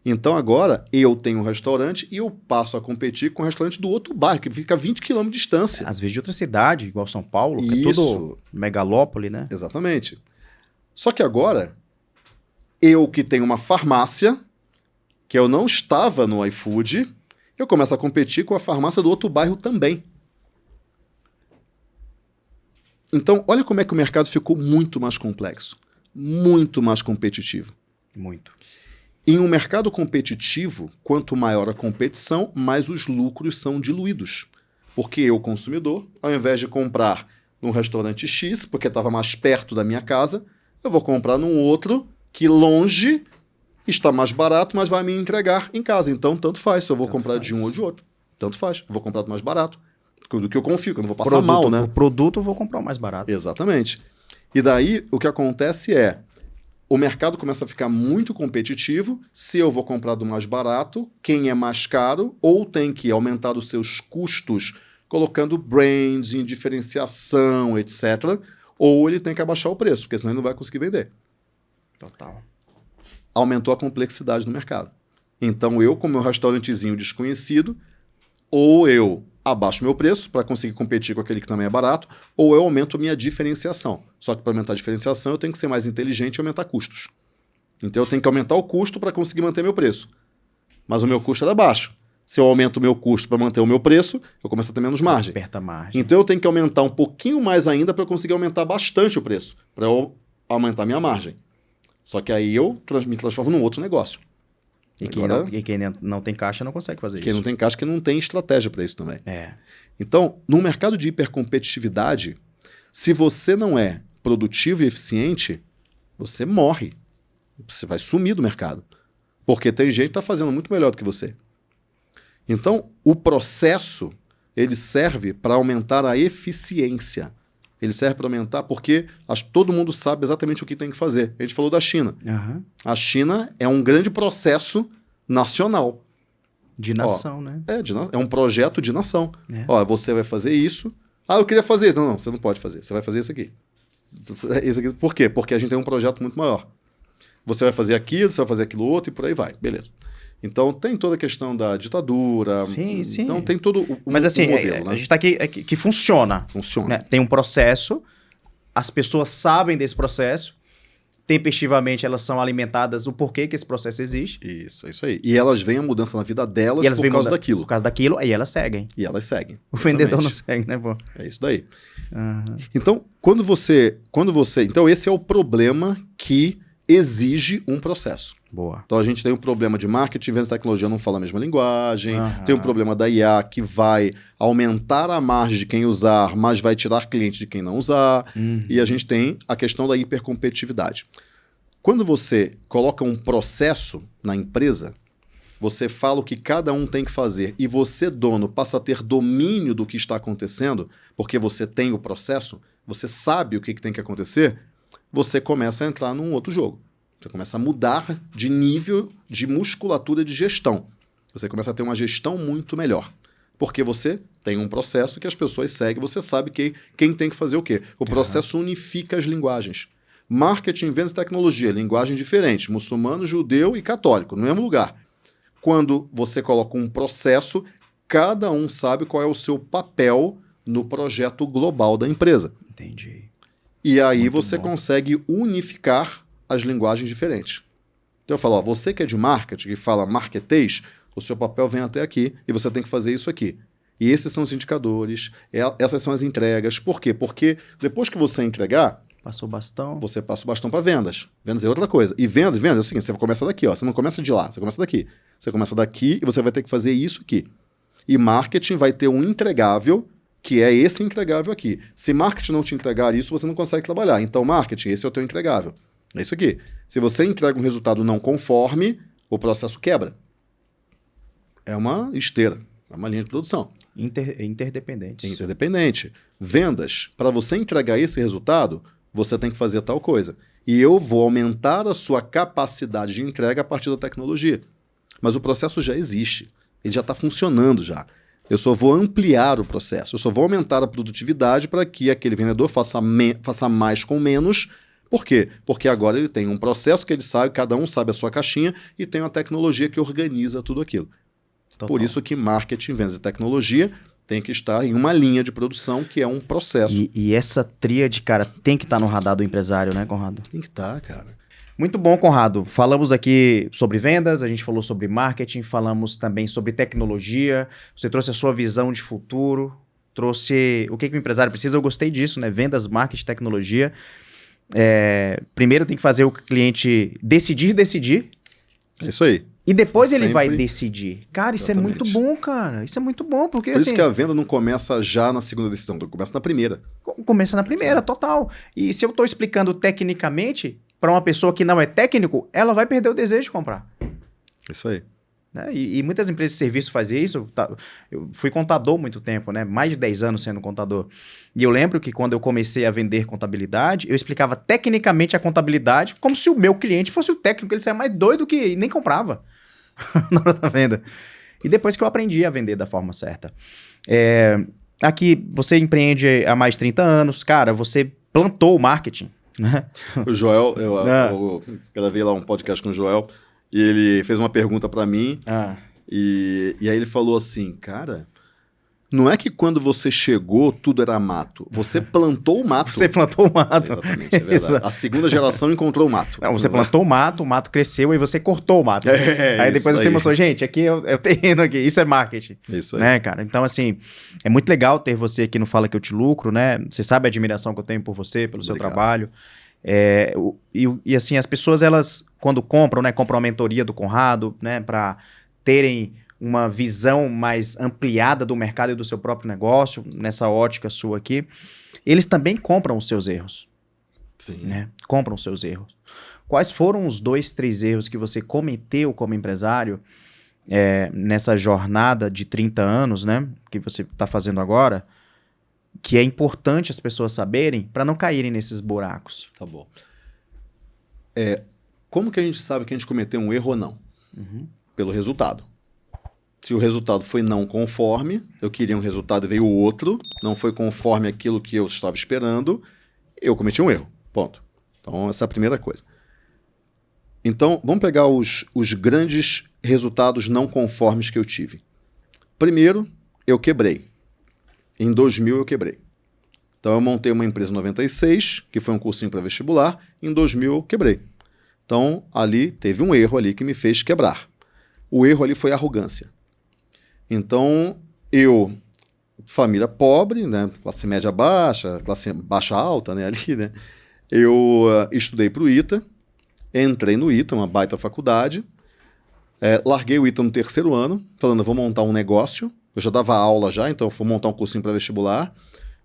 Então agora eu tenho um restaurante e eu passo a competir com o restaurante do outro bairro, que fica a 20 km de distância. Às vezes de outra cidade, igual São Paulo, que é tudo megalópole, né? Exatamente. Só que agora, eu que tenho uma farmácia, que eu não estava no iFood, eu começo a competir com a farmácia do outro bairro também. Então, olha como é que o mercado ficou muito mais complexo, muito mais competitivo. Muito. Em um mercado competitivo, quanto maior a competição, mais os lucros são diluídos. Porque eu, consumidor, ao invés de comprar num restaurante X, porque estava mais perto da minha casa, eu vou comprar num outro que longe está mais barato, mas vai me entregar em casa. Então, tanto faz se eu vou comprar de um ou de outro. Tanto faz. Eu vou comprar do mais barato. Do que eu confio, que eu não vou passar mal, né? O produto eu vou comprar o mais barato. Exatamente. E daí, o que acontece é, o mercado começa a ficar muito competitivo. Se eu vou comprar do mais barato, quem é mais caro, ou tem que aumentar os seus custos, colocando branding, diferenciação, etc. Ou ele tem que abaixar o preço, porque senão ele não vai conseguir vender. Total. Aumentou a complexidade do mercado. Então eu, como meu restaurantezinho desconhecido, ou eu abaixo meu preço para conseguir competir com aquele que também é barato, ou eu aumento a minha diferenciação. Só que para aumentar a diferenciação eu tenho que ser mais inteligente e aumentar custos. Então eu tenho que aumentar o custo para conseguir manter meu preço. Mas o meu custo era baixo. Se eu aumento o meu custo para manter o meu preço, eu começo a ter menos margem. Aperta a margem. Então eu tenho que aumentar um pouquinho mais ainda para eu conseguir aumentar bastante o preço, para eu aumentar a minha margem. Só que aí eu me transformo num outro negócio. E quem, não tem caixa não consegue fazer isso. Quem não tem caixa, que não tem estratégia para isso também. É. Então, no mercado de hipercompetitividade, se você não é produtivo e eficiente, você morre. Você vai sumir do mercado. Porque tem gente que está fazendo muito melhor do que você. Então, o processo, ele serve para aumentar a eficiência. Ele serve para aumentar porque todo mundo sabe exatamente o que tem que fazer. A gente falou da China. Uhum. A China é um grande processo nacional. De nação, né? É um projeto de nação. Ó, você vai fazer isso. Ah, eu queria fazer isso. Não, você não pode fazer. Você vai fazer isso aqui. Isso aqui. Por quê? Porque a gente tem um projeto muito maior. Você vai fazer aquilo, você vai fazer aquilo outro e por aí vai. Beleza. Então, tem toda a questão da ditadura. Sim. Então, tem todo o Mas assim, modelo. Né? A gente está aqui que funciona. Funciona. Né? Tem um processo, as pessoas sabem desse processo, tempestivamente elas são alimentadas o porquê que esse processo existe. Isso, é isso aí. E elas veem a mudança na vida delas por causa daquilo. Por causa daquilo, aí elas seguem. E elas seguem. O vendedor não segue, né, pô? É isso daí. Uhum. Então, Então, esse é o problema que exige um processo. Boa. Então, a gente tem um problema de marketing, vendas e tecnologia não fala a mesma linguagem. Uhum. Tem um problema da IA que vai aumentar a margem de quem usar, mas vai tirar cliente de quem não usar. Uhum. E a gente tem a questão da hipercompetitividade. Quando você coloca um processo na empresa, você fala o que cada um tem que fazer e você, dono, passa a ter domínio do que está acontecendo, porque você tem o processo, você sabe o que tem que acontecer, você começa a entrar num outro jogo. Você começa a mudar de nível de musculatura de gestão. Você começa a ter uma gestão muito melhor. Porque você tem um processo que as pessoas seguem, você sabe quem tem que fazer o quê. O processo unifica as linguagens. Marketing, vendas e tecnologia, linguagem diferente, muçulmano, judeu e católico, no mesmo lugar. Quando você coloca um processo, cada um sabe qual é o seu papel no projeto global da empresa. Entendi. E aí Muito você bom. consegue unificar as linguagens diferentes. Então eu falo, ó, você que é de marketing, que fala marketês, o seu papel vem até aqui e você tem que fazer isso aqui. E esses são os indicadores, essas são as entregas. Por quê? Porque depois que você entregar, Passou o bastão. você passa o bastão para vendas. Vendas é outra coisa. E vendas é o seguinte, você começa daqui, ó, você não começa de lá, você começa daqui. Você começa daqui e você vai ter que fazer isso aqui. E marketing vai ter um entregável, que é esse entregável aqui. Se marketing não te entregar isso, você não consegue trabalhar. Então, marketing, esse é o teu entregável. É isso aqui. Se você entrega um resultado não conforme, o processo quebra. É uma esteira, é uma linha de produção. Interdependentes. Interdependente. Vendas, para você entregar esse resultado, você tem que fazer tal coisa. E eu vou aumentar a sua capacidade de entrega a partir da tecnologia. Mas o processo já existe. Ele já está funcionando já. Eu só vou ampliar o processo. Eu só vou aumentar a produtividade para que aquele vendedor faça mais com menos. Por quê? Porque agora ele tem um processo que ele sabe, cada um sabe a sua caixinha e tem uma tecnologia que organiza tudo aquilo. Total. Por isso que marketing, vendas e tecnologia tem que estar em uma linha de produção que é um processo. E essa tríade, cara, tem que estar no radar do empresário, né, Conrado? Tem que estar, cara. Muito bom, Conrado. Falamos aqui sobre vendas, a gente falou sobre marketing, falamos também sobre tecnologia. Você trouxe a sua visão de futuro, trouxe o que o empresário precisa. Eu gostei disso, né? Vendas, marketing, tecnologia. Primeiro tem que fazer o cliente decidir. É isso aí. E depois ele Sempre. vai decidir. Cara, isso Exatamente. é muito bom, cara. Isso é muito bom, porque Por assim... isso que a venda não começa já na segunda decisão, começa na primeira. Começa na primeira, total. E se eu estou explicando tecnicamente, para uma pessoa que não é técnico, ela vai perder o desejo de comprar. Isso aí. Né? E muitas empresas de serviço fazem isso. Eu fui contador muito tempo, né? Mais de 10 anos sendo contador. E eu lembro que quando eu comecei a vender contabilidade, eu explicava tecnicamente a contabilidade como se o meu cliente fosse o técnico. Ele saia mais doido que nem comprava na hora da venda. E depois que eu aprendi a vender da forma certa. Aqui, você empreende há mais de 30 anos. Cara, você plantou o marketing. Né? O Joel, eu gravei lá um podcast com o Joel e ele fez uma pergunta para mim e aí ele falou assim, cara, não é que quando você chegou tudo era mato, você plantou o mato. Você plantou o mato. Exatamente, é verdade. A segunda geração encontrou o mato. Não, você plantou o mato cresceu e você cortou o mato. Aí depois você mostrou, gente, aqui é o terreno aqui, isso é marketing. Isso aí. Né, cara? Então, assim, é muito legal ter você aqui no Fala Que Eu Te Lucro, né? Você sabe a admiração que eu tenho por você, pelo seu trabalho. E assim, as pessoas, elas, quando compram, né? Compram a mentoria do Conrado, né? Para terem uma visão mais ampliada do mercado e do seu próprio negócio, nessa ótica sua aqui, eles também compram os seus erros. Sim. Né? Compram os seus erros. quais foram os 2, 3 erros que você cometeu como empresário nessa jornada de 30 anos, né, que você está fazendo agora, que é importante as pessoas saberem para não caírem nesses buracos? Tá bom. Como que a gente sabe que a gente cometeu um erro ou não? Pelo resultado. Se o resultado foi não conforme, eu queria um resultado e veio outro, não foi conforme aquilo que eu estava esperando, eu cometi um erro. Ponto. Então, essa é a primeira coisa. Então, vamos pegar os grandes resultados não conformes que eu tive. Primeiro, eu quebrei. Em 2000, eu quebrei. Então, eu montei uma empresa em 96, que foi um cursinho para vestibular. Em 2000, eu quebrei. Então, ali, teve um erro ali que me fez quebrar. O erro ali foi arrogância. Então, família pobre, né, classe média baixa, classe baixa alta, né, ali, né, eu estudei para o ITA, entrei no ITA, uma baita faculdade, larguei o ITA no 3º ano, falando, eu vou montar um negócio, eu já dava aula já, então eu vou montar um cursinho para vestibular,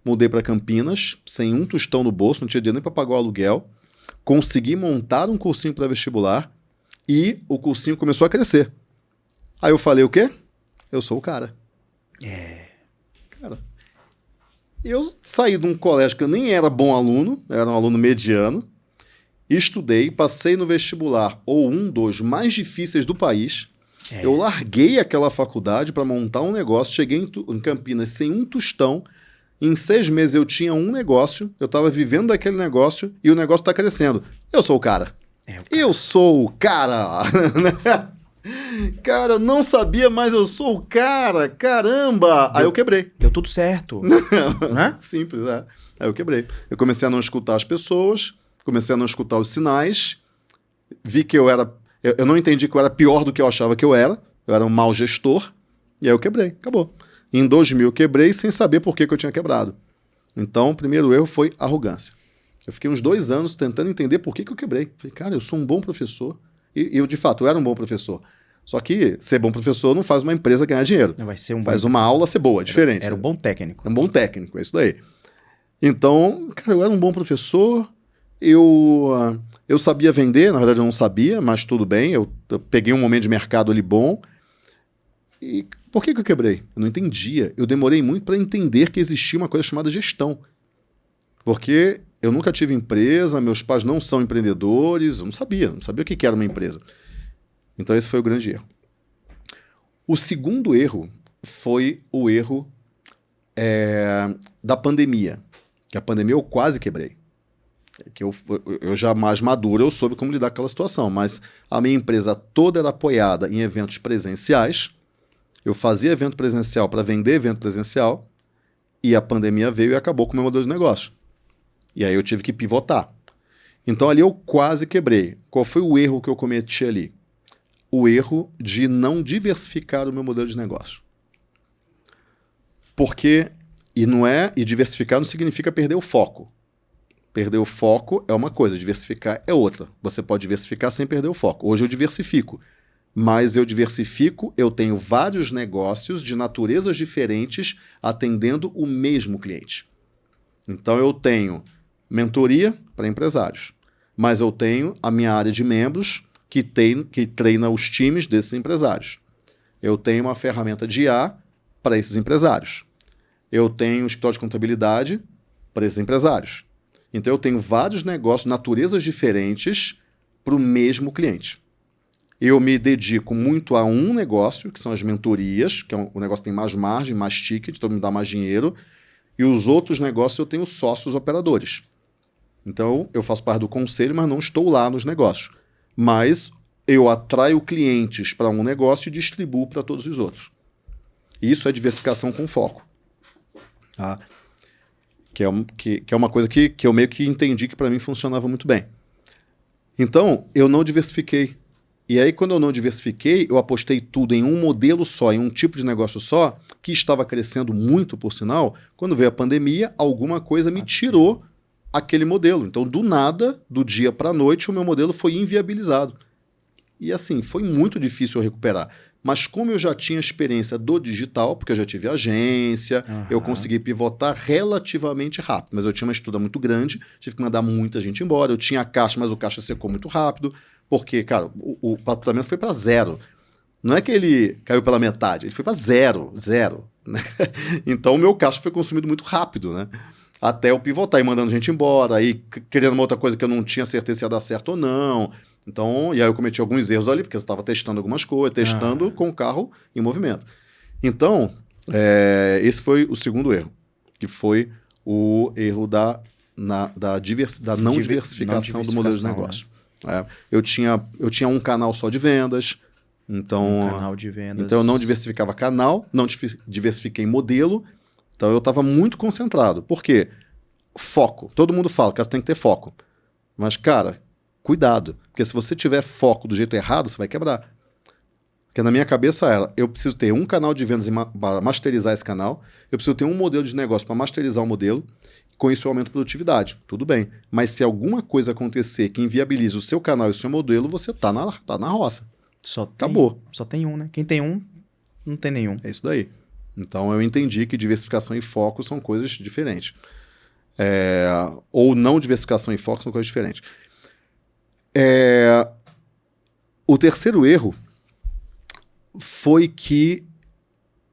mudei para Campinas, sem um tostão no bolso, não tinha dinheiro nem para pagar o aluguel, consegui montar um cursinho para vestibular e o cursinho começou a crescer. Aí eu falei, o quê? Eu sou o cara. Cara, eu saí de um colégio que eu nem era bom aluno, eu era um aluno mediano, estudei, passei no vestibular, ou um dos mais difíceis do país. Eu larguei aquela faculdade para montar um negócio, cheguei em Campinas sem um tostão, em 6 meses eu tinha um negócio, eu estava vivendo daquele negócio e o negócio está crescendo. Eu sou o cara. Eu sou o cara. Cara, eu não sabia, mas eu sou o cara. Caramba! Aí eu quebrei. Deu tudo certo. Né? Simples, é. Aí eu quebrei. Eu comecei a não escutar as pessoas, comecei a não escutar os sinais, vi que eu não entendi que eu era pior do que eu achava que eu era um mau gestor, e aí eu quebrei, acabou. Em 2000 eu quebrei sem saber por que eu tinha quebrado. Então, o primeiro erro foi arrogância. Eu fiquei uns 2 anos tentando entender por que eu quebrei. Falei, cara, eu sou um bom professor. E eu, de fato, eu era um bom professor. Só que ser bom professor não faz uma empresa ganhar dinheiro. Faz uma aula ser boa, é diferente. Era um bom técnico. É um bom técnico, é isso daí. Então, cara, eu era um bom professor, eu sabia vender, na verdade eu não sabia, mas tudo bem, eu peguei um momento de mercado ali bom. E por que eu quebrei? Eu não entendia. Eu demorei muito para entender que existia uma coisa chamada gestão. Porque eu nunca tive empresa, meus pais não são empreendedores, eu não sabia o que era uma empresa. Então esse foi o grande erro. O segundo erro foi o erro da pandemia. Que a pandemia eu quase quebrei. Que eu já mais maduro, eu soube como lidar com aquela situação, mas a minha empresa toda era apoiada em eventos presenciais. Eu fazia evento presencial para vender evento presencial e a pandemia veio e acabou com o meu modelo de negócio. E aí eu tive que pivotar. Então ali eu quase quebrei. Qual foi o erro que eu cometi ali? O erro de não diversificar o meu modelo de negócio. Porque, e diversificar não significa perder o foco. Perder o foco é uma coisa, diversificar é outra. Você pode diversificar sem perder o foco. Hoje eu diversifico. Mas eu diversifico, eu tenho vários negócios de naturezas diferentes atendendo o mesmo cliente. Então eu tenho mentoria para empresários, mas eu tenho a minha área de membros que treina os times desses empresários. Eu tenho uma ferramenta de IA para esses empresários. Eu tenho um escritório de contabilidade para esses empresários. Então eu tenho vários negócios, naturezas diferentes para o mesmo cliente. Eu me dedico muito a um negócio, que são as mentorias, que o negócio tem mais margem, mais ticket, então me dá mais dinheiro. E os outros negócios eu tenho sócios operadores. Então eu faço parte do conselho, mas não estou lá nos negócios. Mas eu atraio clientes para um negócio e distribuo para todos os outros. Isso é diversificação com foco. Tá? Que é uma coisa que eu meio que entendi que para mim funcionava muito bem. Então, eu não diversifiquei. E aí, quando eu não diversifiquei, eu apostei tudo em um modelo só, em um tipo de negócio só, que estava crescendo muito, por sinal. Quando veio a pandemia, alguma coisa me tirou aquele modelo. Então, do nada, do dia para a noite, o meu modelo foi inviabilizado. E assim, foi muito difícil eu recuperar. Mas como eu já tinha experiência do digital, porque eu já tive agência, eu consegui pivotar relativamente rápido. Mas eu tinha uma estrutura muito grande, tive que mandar muita gente embora. Eu tinha caixa, mas o caixa secou muito rápido, porque, cara, o faturamento foi para zero. Não é que ele caiu pela metade, ele foi para zero. Né? Então o meu caixa foi consumido muito rápido, né? Até eu pivotar e mandando gente embora, aí querendo uma outra coisa que eu não tinha certeza se ia dar certo ou não. Então, e aí eu cometi alguns erros ali, porque eu estava testando algumas coisas, testando com o carro em movimento. Então, esse foi o segundo erro, que foi o erro da não diversificação do modelo de negócio. Né? Eu tinha um canal só de vendas, então, canal de vendas. Então eu não diversificava canal, não diversifiquei modelo, então eu estava muito concentrado. Por quê? Foco. Todo mundo fala que você tem que ter foco. Mas, cara, cuidado. Porque se você tiver foco do jeito errado, você vai quebrar. Porque na minha cabeça era, eu preciso ter um canal de vendas para masterizar esse canal, eu preciso ter um modelo de negócio para masterizar o modelo, com isso eu aumento a produtividade. Tudo bem. Mas se alguma coisa acontecer que inviabilize o seu canal e o seu modelo, você tá na roça. Acabou. Só tem um, né? Quem tem um, não tem nenhum. É isso daí. Então eu entendi que diversificação e foco são coisas diferentes. Ou não diversificação e foco são coisas diferentes. O terceiro erro foi que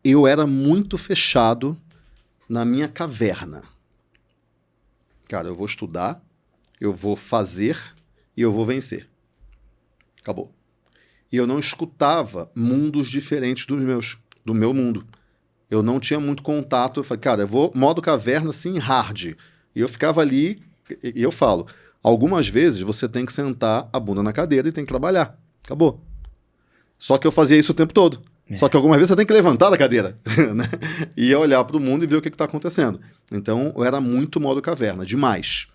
eu era muito fechado na minha caverna. Cara, eu vou estudar, eu vou fazer e eu vou vencer. Acabou. E eu não escutava mundos diferentes do meu mundo. Eu não tinha muito contato. Eu falei, cara, eu vou modo caverna, assim, hard. E eu ficava ali, e eu falo, algumas vezes você tem que sentar a bunda na cadeira e tem que trabalhar. Acabou. Só que eu fazia isso o tempo todo. Só que algumas vezes você tem que levantar da cadeira, né? E olhar para o mundo e ver o que está acontecendo. Então, eu era muito modo caverna, demais.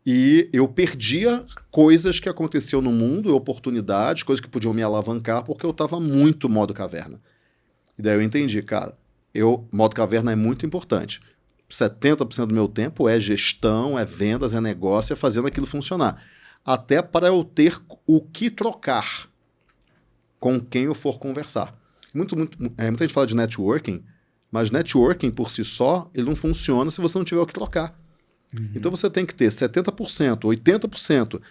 E eu perdia coisas que aconteciam no mundo, oportunidades, coisas que podiam me alavancar, porque eu estava muito modo caverna. E daí eu entendi, cara, modo caverna é muito importante. 70% do meu tempo é gestão, é vendas, é negócio, é fazendo aquilo funcionar. Até para eu ter o que trocar com quem eu for conversar. Muita gente fala de networking, mas networking por si só, ele não funciona se você não tiver o que trocar. Então você tem que ter 70%, 80%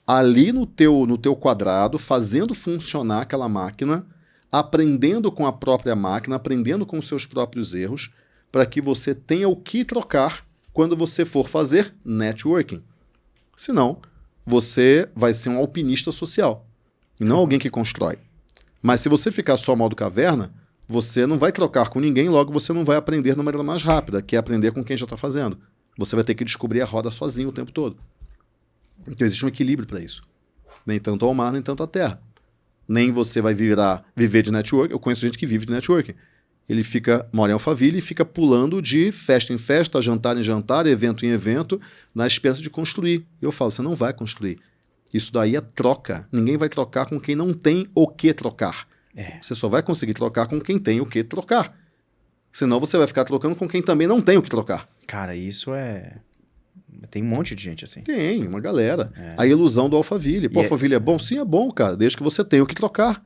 ali no teu quadrado, fazendo funcionar aquela máquina, aprendendo com a própria máquina, aprendendo com os seus próprios erros, para que você tenha o que trocar quando você for fazer networking. Senão, você vai ser um alpinista social, e não alguém que constrói. Mas se você ficar só modo caverna, você não vai trocar com ninguém, logo você não vai aprender de maneira mais rápida, que é aprender com quem já está fazendo. Você vai ter que descobrir a roda sozinho o tempo todo. Então existe um equilíbrio para isso. Nem tanto ao mar, nem tanto à terra. Nem você vai viver de network. Eu conheço gente que vive de networking. Ele mora em Alphaville e fica pulando de festa em festa, jantar em jantar, evento em evento, na esperança de construir. E eu falo, você não vai construir. Isso daí é troca. Ninguém vai trocar com quem não tem o que trocar. Você só vai conseguir trocar com quem tem o que trocar. Senão você vai ficar trocando com quem também não tem o que trocar. Cara, isso tem um monte de gente assim. Tem, uma galera. A ilusão do Alphaville. Pô, Alphaville é bom? Sim, é bom, cara. Desde que você tenha o que trocar.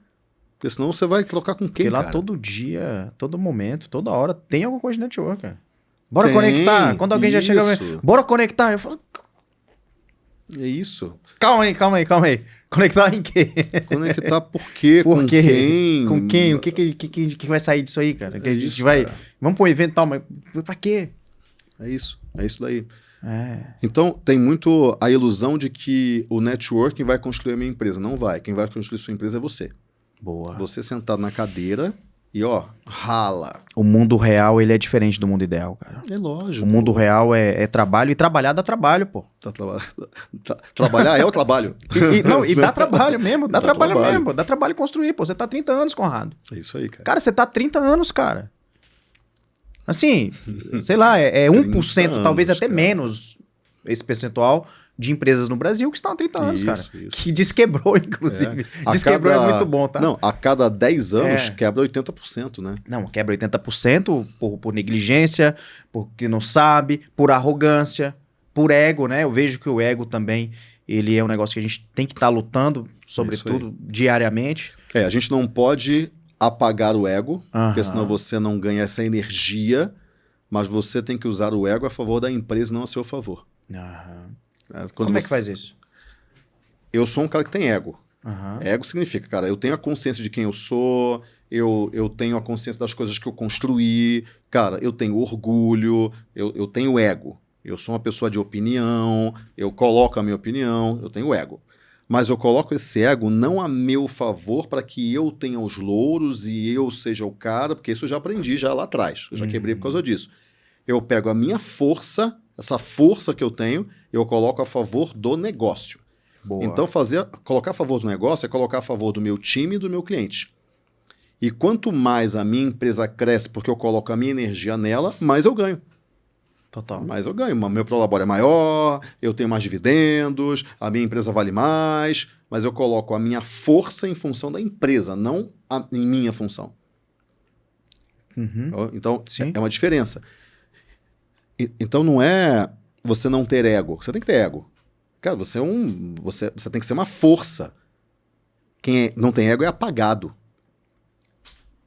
Porque senão você vai trocar com quem, Porque lá cara? todo dia, todo momento, toda hora, tem alguma coisa de network, cara. Bora conectar. Quando alguém já chega... Bora conectar. Eu falo... É isso. Calma aí. Conectar em quê? Conectar por quê? Por com quê? quem? Com quem? O que vai sair disso aí, cara? Que a gente vai... Cara. Vamos pro evento e tal, mas pra quê? É isso daí. Então, tem muito a ilusão de que o networking vai construir a minha empresa. Não vai. Quem vai construir sua empresa é você. Boa. Você sentado na cadeira e, rala. O mundo real, ele é diferente do mundo ideal, cara. É lógico. O mundo real é trabalho, e trabalhar dá trabalho, pô. Trabalhar é o trabalho. E dá trabalho mesmo, dá trabalho mesmo. Dá trabalho construir, pô. Você tá há 30 anos, Conrado. É isso aí, cara. Cara, você tá há 30 anos, cara. Assim, sei lá, é 1%, anos, talvez até menos esse percentual de empresas no Brasil que estão há 30 anos, cara. Que desquebrou, inclusive. Desquebrou é muito bom, tá? Não, a cada 10 anos quebra 80%, né? Não, quebra 80% por negligência, porque não sabe, por arrogância, por ego, né? Eu vejo que o ego também, ele é um negócio que a gente tem que estar lutando, sobretudo, diariamente. A gente não pode apagar o ego, Aham. porque senão você não ganha essa energia, mas você tem que usar o ego a favor da empresa e não a seu favor. Aham. Quando Como é que faz isso? Eu sou um cara que tem ego. Aham. Ego significa, cara, eu tenho a consciência de quem eu sou, eu tenho a consciência das coisas que eu construí, cara, eu tenho orgulho, eu tenho ego. Eu sou uma pessoa de opinião, eu coloco a minha opinião, eu tenho ego. Mas eu coloco esse ego não a meu favor para que eu tenha os louros e eu seja o cara, porque isso eu já aprendi já lá atrás, eu já quebrei por causa disso. Eu pego a minha força, essa força que eu tenho, eu coloco a favor do negócio. Boa. Então, colocar a favor do negócio é colocar a favor do meu time e do meu cliente. E quanto mais a minha empresa cresce porque eu coloco a minha energia nela, mais eu ganho. Total. Mais eu ganho. Meu prolabore é maior, eu tenho mais dividendos, a minha empresa vale mais, mas eu coloco a minha força em função da empresa, não em minha função. Uhum. Então, Sim. é uma diferença. Então, não é você não ter ego. Você tem que ter ego. Cara, você tem que ser uma força. Quem não tem ego é apagado.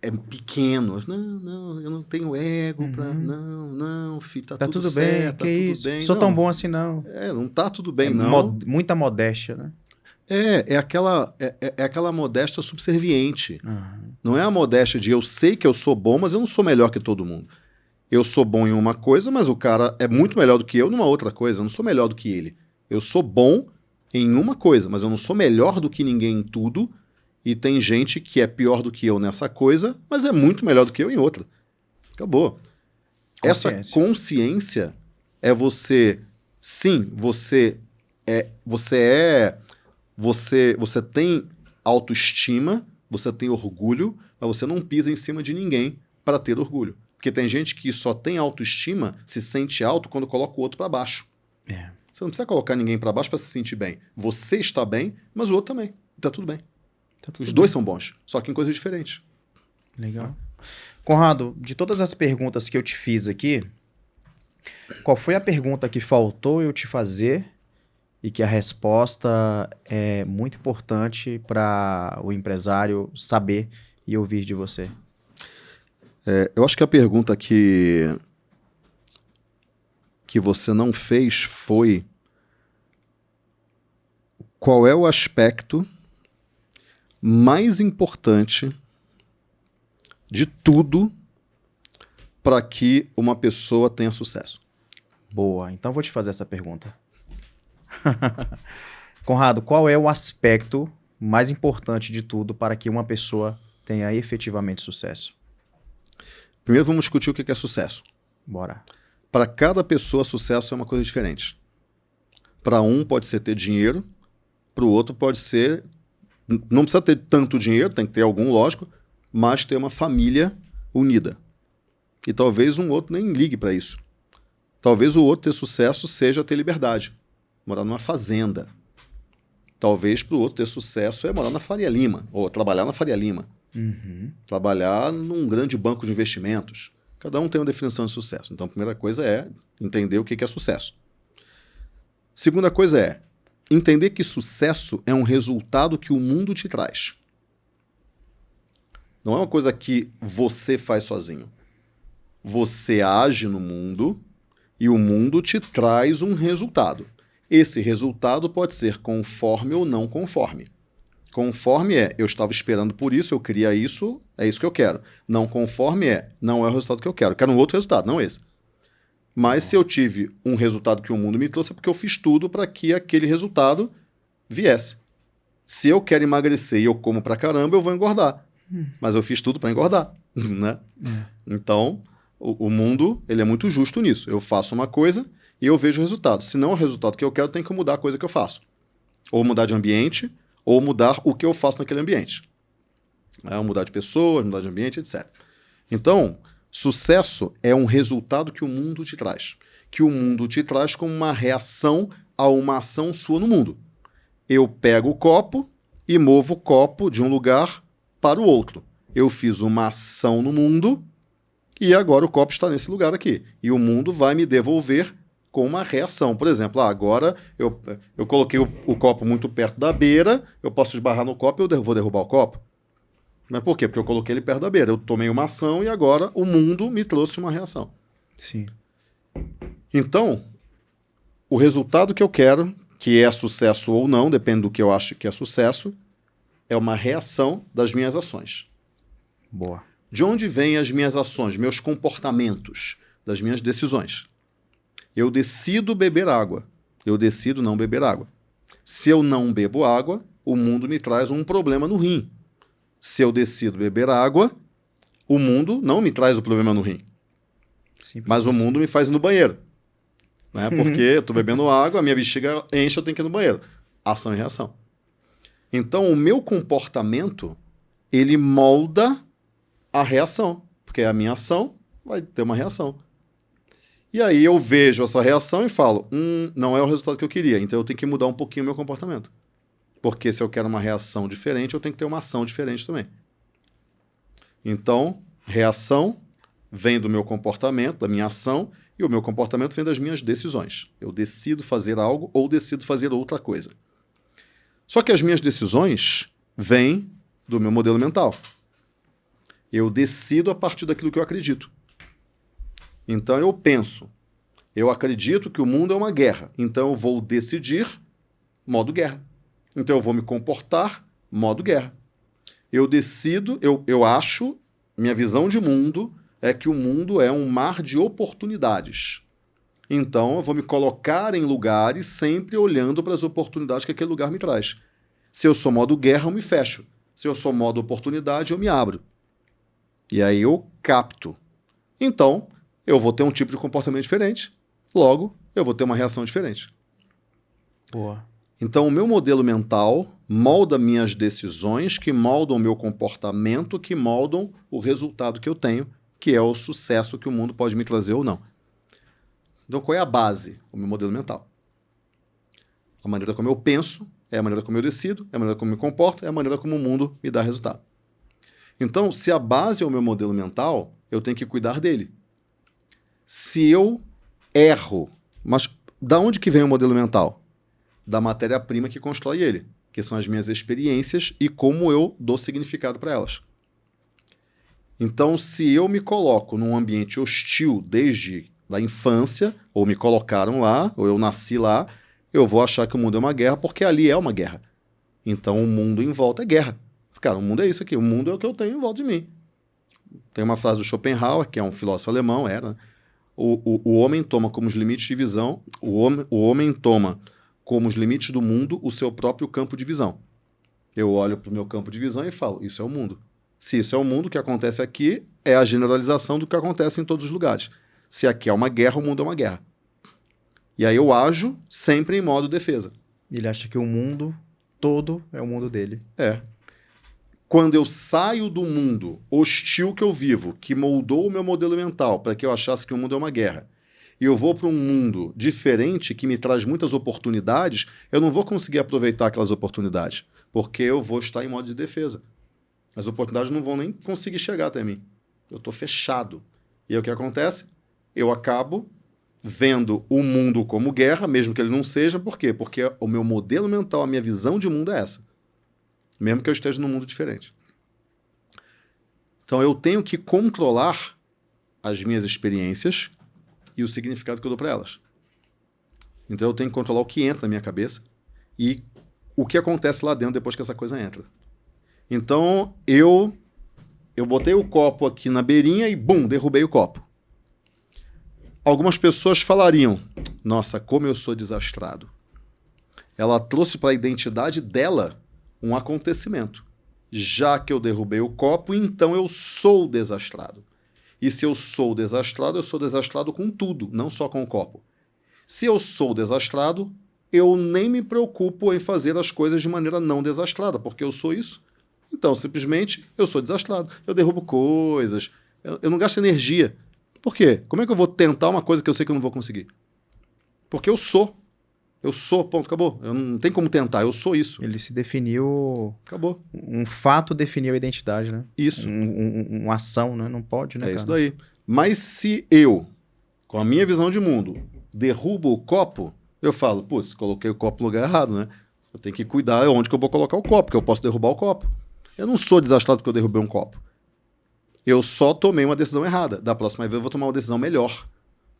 É pequeno. Não, eu não tenho ego pra... Não, filho, tá tudo tudo certo, bem, tá que tudo isso? bem. Sou Não, tão bom assim, não. não tá tudo bem, É não. muita modéstia, né? É aquela modéstia subserviente. Não é a modéstia de eu sei que eu sou bom, mas eu não sou melhor que todo mundo. Eu sou bom em uma coisa, mas o cara é muito melhor do que eu numa outra coisa. Eu não sou melhor do que ele. Eu sou bom em uma coisa, mas eu não sou melhor do que ninguém em tudo. E tem gente que é pior do que eu nessa coisa, mas é muito melhor do que eu em outra. Acabou. Essa consciência é você... Sim, você tem autoestima, você tem orgulho, mas você não pisa em cima de ninguém para ter orgulho. Porque tem gente que só tem autoestima, se sente alto quando coloca o outro para baixo. Você não precisa colocar ninguém para baixo para se sentir bem. Você está bem, mas o outro também. Tá tudo bem. Os dois são bons, só que em coisas diferentes. Legal. Conrado, de todas as perguntas que eu te fiz aqui, qual foi a pergunta que faltou eu te fazer e que a resposta é muito importante para o empresário saber e ouvir de você? Eu acho que a pergunta que você não fez foi: qual é o aspecto mais importante de tudo para que uma pessoa tenha sucesso? Boa, então vou te fazer essa pergunta. Conrado, qual é o aspecto mais importante de tudo para que uma pessoa tenha efetivamente sucesso? Primeiro vamos discutir o que é sucesso. Bora. Para cada pessoa, sucesso é uma coisa diferente. Para um pode ser ter dinheiro, para o outro pode ser... Não precisa ter tanto dinheiro, tem que ter algum, lógico, mas ter uma família unida. E talvez um outro nem ligue para isso. Talvez o outro ter sucesso seja ter liberdade, morar numa fazenda. Talvez para o outro ter sucesso é morar na Faria Lima, ou trabalhar na Faria Lima. Trabalhar num grande banco de investimentos. Cada um tem uma definição de sucesso. Então, a primeira coisa é entender o que é sucesso. Segunda coisa é entender que sucesso é um resultado que o mundo te traz. Não é uma coisa que você faz sozinho. Você age no mundo e o mundo te traz um resultado. Esse resultado pode ser conforme ou não conforme. Conforme eu estava esperando por isso, eu queria isso, é isso que eu quero. Não conforme não é o resultado que eu quero. Eu quero um outro resultado, não esse. Mas se eu tive um resultado que o mundo me trouxe, é porque eu fiz tudo para que aquele resultado viesse. Se eu quero emagrecer e eu como pra caramba, eu vou engordar. Mas eu fiz tudo para engordar, né? Então, o mundo ele é muito justo nisso. Eu faço uma coisa e eu vejo o resultado. Se não é o resultado que eu quero, tem que mudar a coisa que eu faço. Ou mudar de ambiente, ou mudar o que eu faço naquele ambiente. Mudar de pessoas, mudar de ambiente, etc. Então, sucesso é um resultado que o mundo te traz. Que o mundo te traz como uma reação a uma ação sua no mundo. Eu pego o copo e movo o copo de um lugar para o outro. Eu fiz uma ação no mundo e agora o copo está nesse lugar aqui. E o mundo vai me devolver com uma reação. Por exemplo, agora eu coloquei o copo muito perto da beira, eu posso esbarrar no copo e eu vou derrubar o copo. Mas por quê? Porque eu coloquei ele perto da beira. Eu tomei uma ação e agora o mundo me trouxe uma reação. Sim. Então, o resultado que eu quero, que é sucesso ou não, depende do que eu acho que é sucesso, é uma reação das minhas ações. Boa. De onde vêm as minhas ações, meus comportamentos, das minhas decisões? Eu decido beber água. Eu decido não beber água. Se eu não bebo água, o mundo me traz um problema no rim. Se eu decido beber água, o mundo não me traz o problema no rim. Simples Mas o assim. mundo me faz ir no banheiro. Né? Porque eu estou bebendo água, a minha bexiga enche, eu tenho que ir no banheiro. Ação e reação. Então, o meu comportamento, ele molda a reação. Porque a minha ação vai ter uma reação. E aí eu vejo essa reação e falo, não é o resultado que eu queria, então eu tenho que mudar um pouquinho o meu comportamento. Porque se eu quero uma reação diferente, eu tenho que ter uma ação diferente também. Então, reação vem do meu comportamento, da minha ação, e o meu comportamento vem das minhas decisões. Eu decido fazer algo ou decido fazer outra coisa. Só que as minhas decisões vêm do meu modelo mental. Eu decido a partir daquilo que eu acredito. Então eu penso, eu acredito que o mundo é uma guerra, então eu vou decidir modo guerra. Então eu vou me comportar modo guerra. Eu decido, eu acho, minha visão de mundo é que o mundo é um mar de oportunidades. Então eu vou me colocar em lugares sempre olhando para as oportunidades que aquele lugar me traz. Se eu sou modo guerra, eu me fecho. Se eu sou modo oportunidade, eu me abro. E aí eu capto. Então, eu vou ter um tipo de comportamento diferente, logo, eu vou ter uma reação diferente. Boa. Então, o meu modelo mental molda minhas decisões, que moldam o meu comportamento, que moldam o resultado que eu tenho, que é o sucesso que o mundo pode me trazer ou não. Então, qual é a base? O meu modelo mental. A maneira como eu penso, é a maneira como eu decido, é a maneira como eu me comporto, é a maneira como o mundo me dá resultado. Então, se a base é o meu modelo mental, eu tenho que cuidar dele. Se eu erro, mas da onde que vem o modelo mental? Da matéria-prima que constrói ele, que são as minhas experiências e como eu dou significado para elas. Então, se eu me coloco num ambiente hostil desde a infância, ou me colocaram lá, ou eu nasci lá, eu vou achar que o mundo é uma guerra, porque ali é uma guerra. Então, o mundo em volta é guerra. Cara, o mundo é isso aqui, o mundo é o que eu tenho em volta de mim. Tem uma frase do Schopenhauer, que é um filósofo alemão, né? O homem toma como os limites de visão, o homem toma como os limites do mundo o seu próprio campo de visão. Eu olho para o meu campo de visão e falo, isso é o mundo. Se isso é o mundo, o que acontece aqui é a generalização do que acontece em todos os lugares. Se aqui é uma guerra, o mundo é uma guerra. E aí eu ajo sempre em modo defesa. Ele acha que o mundo todo é o mundo dele. É. Quando eu saio do mundo hostil que eu vivo, que moldou o meu modelo mental para que eu achasse que o mundo é uma guerra, e eu vou para um mundo diferente que me traz muitas oportunidades, eu não vou conseguir aproveitar aquelas oportunidades, porque eu vou estar em modo de defesa. As oportunidades não vão nem conseguir chegar até mim. Eu estou fechado. E aí o que acontece? Eu acabo vendo o mundo como guerra, mesmo que ele não seja. Por quê? Porque o meu modelo mental, a minha visão de mundo é essa. Mesmo que eu esteja num mundo diferente. Então eu tenho que controlar as minhas experiências e o significado que eu dou para elas. Então eu tenho que controlar o que entra na minha cabeça e o que acontece lá dentro depois que essa coisa entra. Então eu botei o copo aqui na beirinha e bum, derrubei o copo. Algumas pessoas falariam, nossa, como eu sou desastrado. Ela trouxe para a identidade dela um acontecimento. Já que eu derrubei o copo, então eu sou desastrado. E se eu sou desastrado com tudo, não só com o copo. Se eu sou desastrado, eu nem me preocupo em fazer as coisas de maneira não desastrada, porque eu sou isso. Então, simplesmente, eu sou desastrado. Eu derrubo coisas, eu não gasto energia. Por quê? Como é que eu vou tentar uma coisa que eu sei que eu não vou conseguir? Porque eu sou. Eu sou, ponto, acabou. Eu não tem como tentar, eu sou isso. Ele se definiu... Acabou. Um fato definiu a identidade, né? Isso. Uma ação, né? Não pode, né, É cara? isso daí. Mas se eu, com a minha visão de mundo, derrubo o copo, eu falo, putz, coloquei o copo no lugar errado, né? Eu tenho que cuidar onde que eu vou colocar o copo, porque eu posso derrubar o copo. Eu não sou desastrado porque eu derrubei um copo. Eu só tomei uma decisão errada. Da próxima vez eu vou tomar uma decisão melhor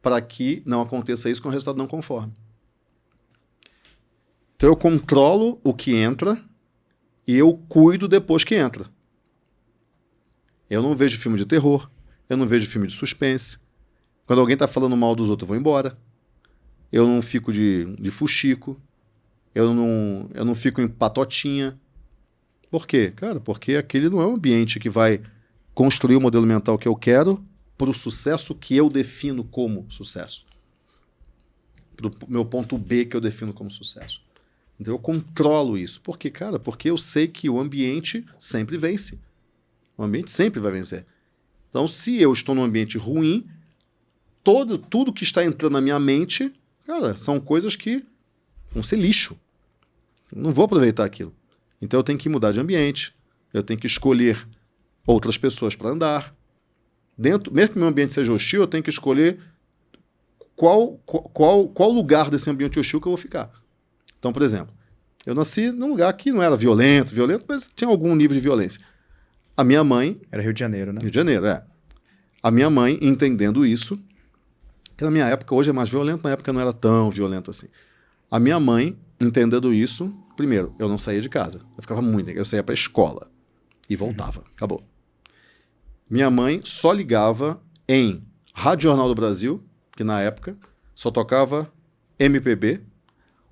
para que não aconteça isso com o resultado não conforme. Então eu controlo o que entra e eu cuido depois que entra. Eu não vejo filme de terror, eu não vejo filme de suspense. Quando alguém está falando mal dos outros, eu vou embora. Eu não fico de fuxico. Eu não fico em patotinha. Por quê? Cara, porque aquele não é um ambiente que vai construir o modelo mental que eu quero para o sucesso que eu defino como sucesso. Para o meu ponto B que eu defino como sucesso. Então eu controlo isso. Por quê, cara? Porque eu sei que o ambiente sempre vence. O ambiente sempre vai vencer. Então, se eu estou num ambiente ruim, tudo que está entrando na minha mente, cara, são coisas que vão ser lixo. Não vou aproveitar aquilo. Então eu tenho que mudar de ambiente, eu tenho que escolher outras pessoas para andar. Mesmo que o meu ambiente seja hostil, eu tenho que escolher qual lugar desse ambiente hostil que eu vou ficar. Então, por exemplo, eu nasci num lugar que não era violento, mas tinha algum nível de violência. A minha mãe... Era Rio de Janeiro, né? Rio de Janeiro, é. A minha mãe, entendendo isso, que na minha época, hoje é mais violento, na época não era tão violento assim. A minha mãe, entendendo isso, primeiro, eu não saía de casa. Eu ficava muito, eu saía para a escola e voltava. Acabou. Minha mãe só ligava em Rádio Jornal do Brasil, que na época só tocava MPB,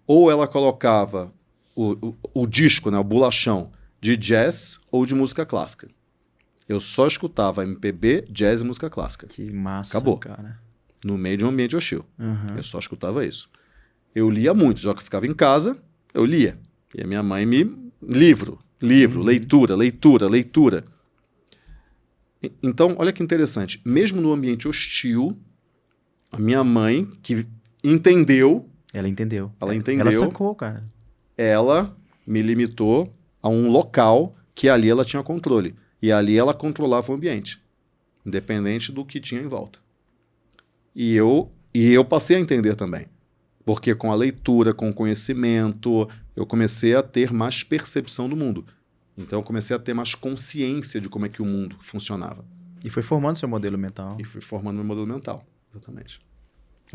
ou ela colocava o disco, né, o bolachão, de jazz ou de música clássica. Eu só escutava MPB, jazz e música clássica. Que massa, acabou. Cara. No meio de um ambiente hostil. Eu só escutava isso. Eu lia muito, já que eu ficava em casa, eu lia. E a minha mãe livro, leitura. Então, olha que interessante. Mesmo no ambiente hostil, a minha mãe, que entendeu... Ela entendeu. Ela sacou, cara. Ela me limitou a um local que ali ela tinha controle. E ali ela controlava o ambiente, independente do que tinha em volta. E eu passei a entender também. Porque com a leitura, com o conhecimento, eu comecei a ter mais percepção do mundo. Então eu comecei a ter mais consciência de como é que o mundo funcionava. E foi formando seu modelo mental. E fui formando meu modelo mental, exatamente.